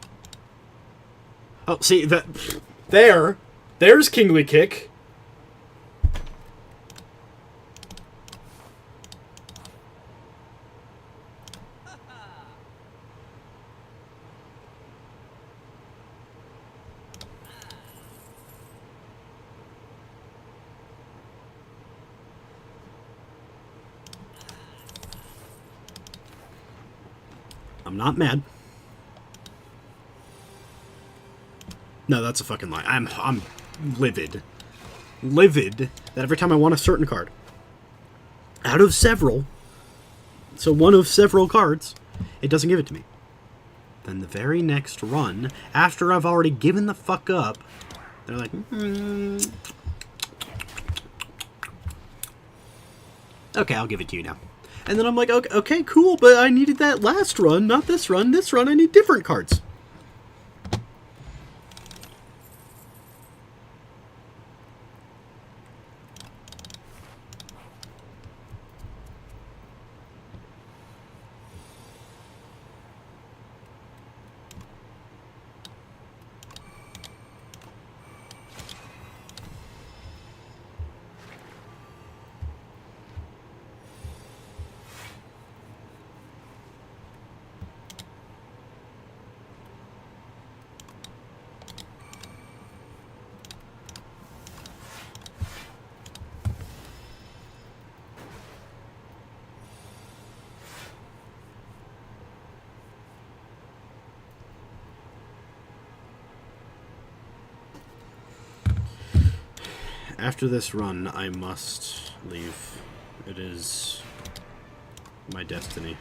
Oh, see, that... There's Kingly Kick. I'm not mad. No, that's a fucking lie. I'm livid. Livid that every time I want a certain card, out of several, so one of several cards, it doesn't give it to me. Then the very next run, after I've already given the fuck up, they're like, okay, I'll give it to you now. And then I'm like, okay, cool, but I needed that last run, not this run. This run, I need different cards. After this run, I must leave. It is my destiny.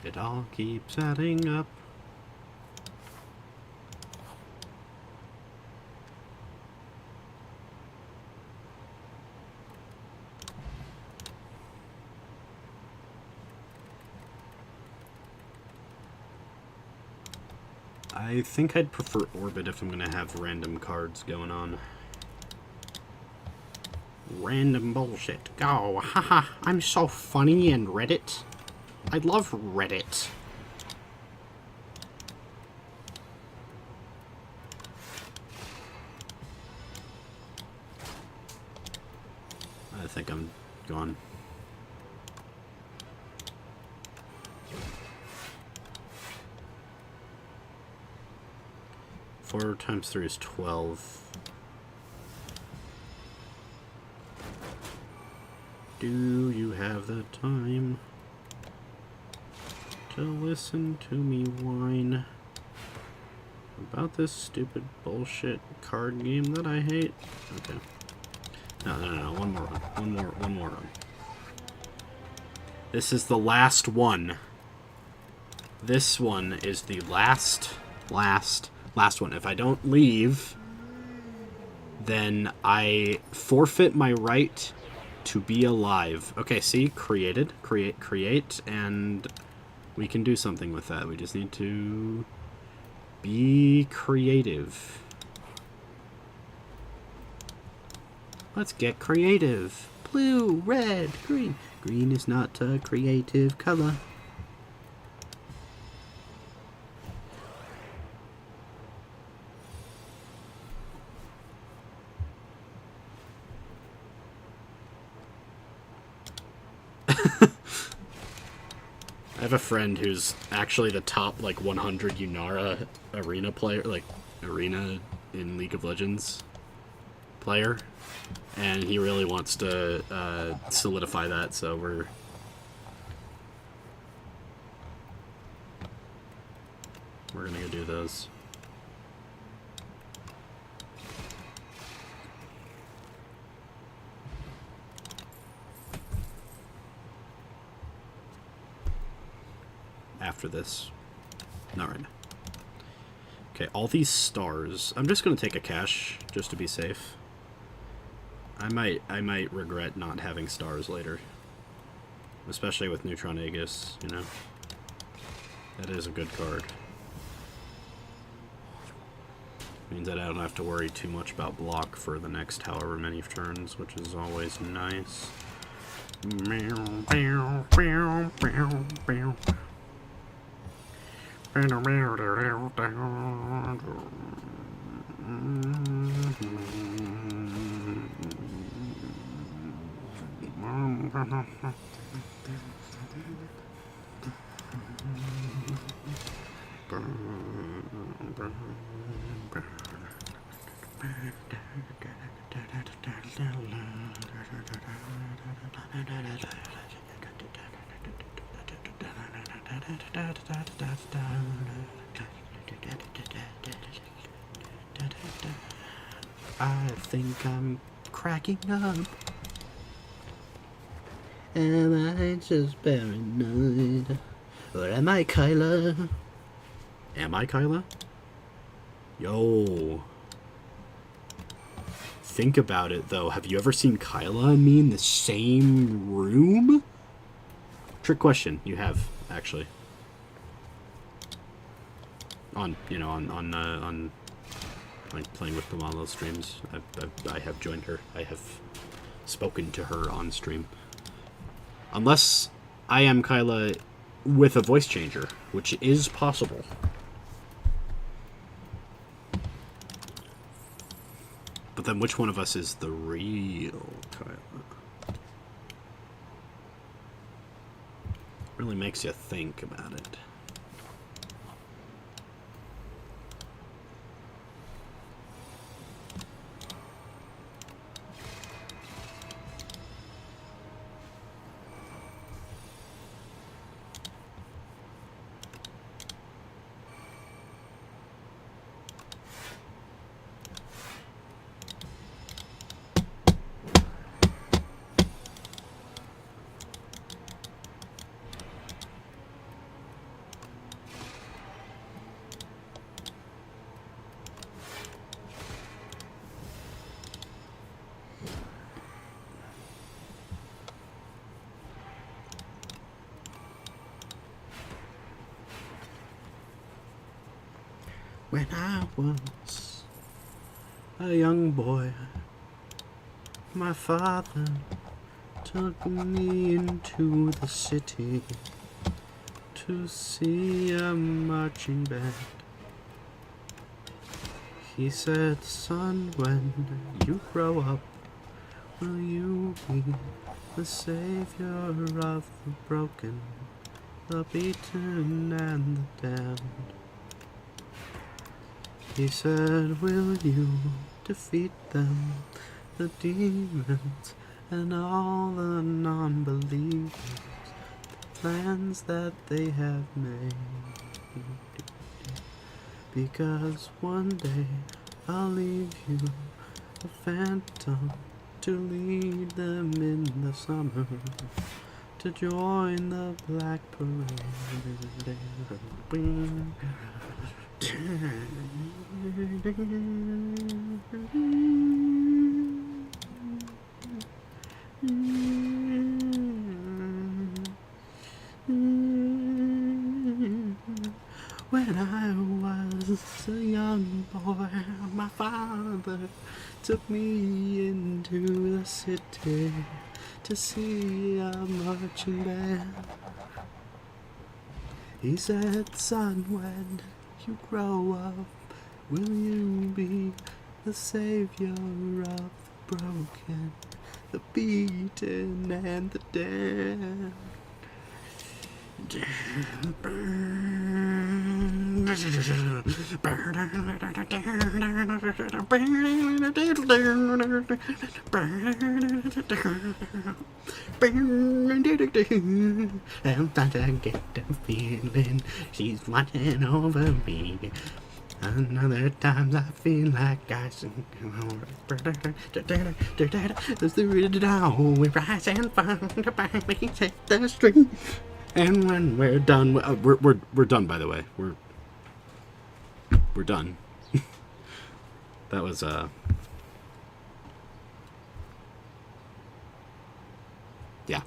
It all keeps adding up. I think I'd prefer Orbit if I'm going to have random cards going on. Random bullshit. Go, haha, I'm so funny in Reddit. I love Reddit. I think I'm gone. Four times 3 is 12. Do you have the time to listen to me whine about this stupid bullshit card game that I hate? Okay. No, one more run. This is the last one. This one is the last one. If I don't leave, then I forfeit my right to be alive. Okay, see? Create, and we can do something with that. We just need to be creative. Let's get creative. Blue, red, green. Green is not a creative color. I have a friend who's actually the top, like, 100 Yunara arena player, like, arena in League of Legends player, and he really wants to solidify that, so we're we're gonna go do those. After this. Not right now. Okay, all these stars. I'm just gonna take a cash just to be safe. I might regret not having stars later. Especially with Neutron Aegis, you know. That is a good card. Means that I don't have to worry too much about block for the next however many turns, which is always nice. I think I'm cracking up. Am I just paranoid? Or am I Kyla? Am I Kyla? Yo. Think about it, though. Have you ever seen Kyla and me in the same room? Trick question. You have, actually. On, you know, on like playing with them on those streams. I have joined her. I have spoken to her on stream. Unless I am Kyla with a voice changer, which is possible. But then which one of us is the real Kyla? Really makes you think about it. When I was a young boy, my father took me into the city to see a marching band. He said, son, when you grow up, will you be the savior of the broken, the beaten, and the damned? He said, will you defeat them, the demons, and all the non-believers, the plans that they have made? Because one day I'll leave you a phantom to lead them in the summer, to join the black parade. When I was a young boy, my father took me into the city to see a marching band. He said, son, when you grow up, will you be the savior of the broken, the beaten, and the damned? I get the feeling she's watching over me. And other times I feel like I sing. As the down we rise and fall, the baby set the string. And when we're done, we're done. By the way, we're done. That was yeah.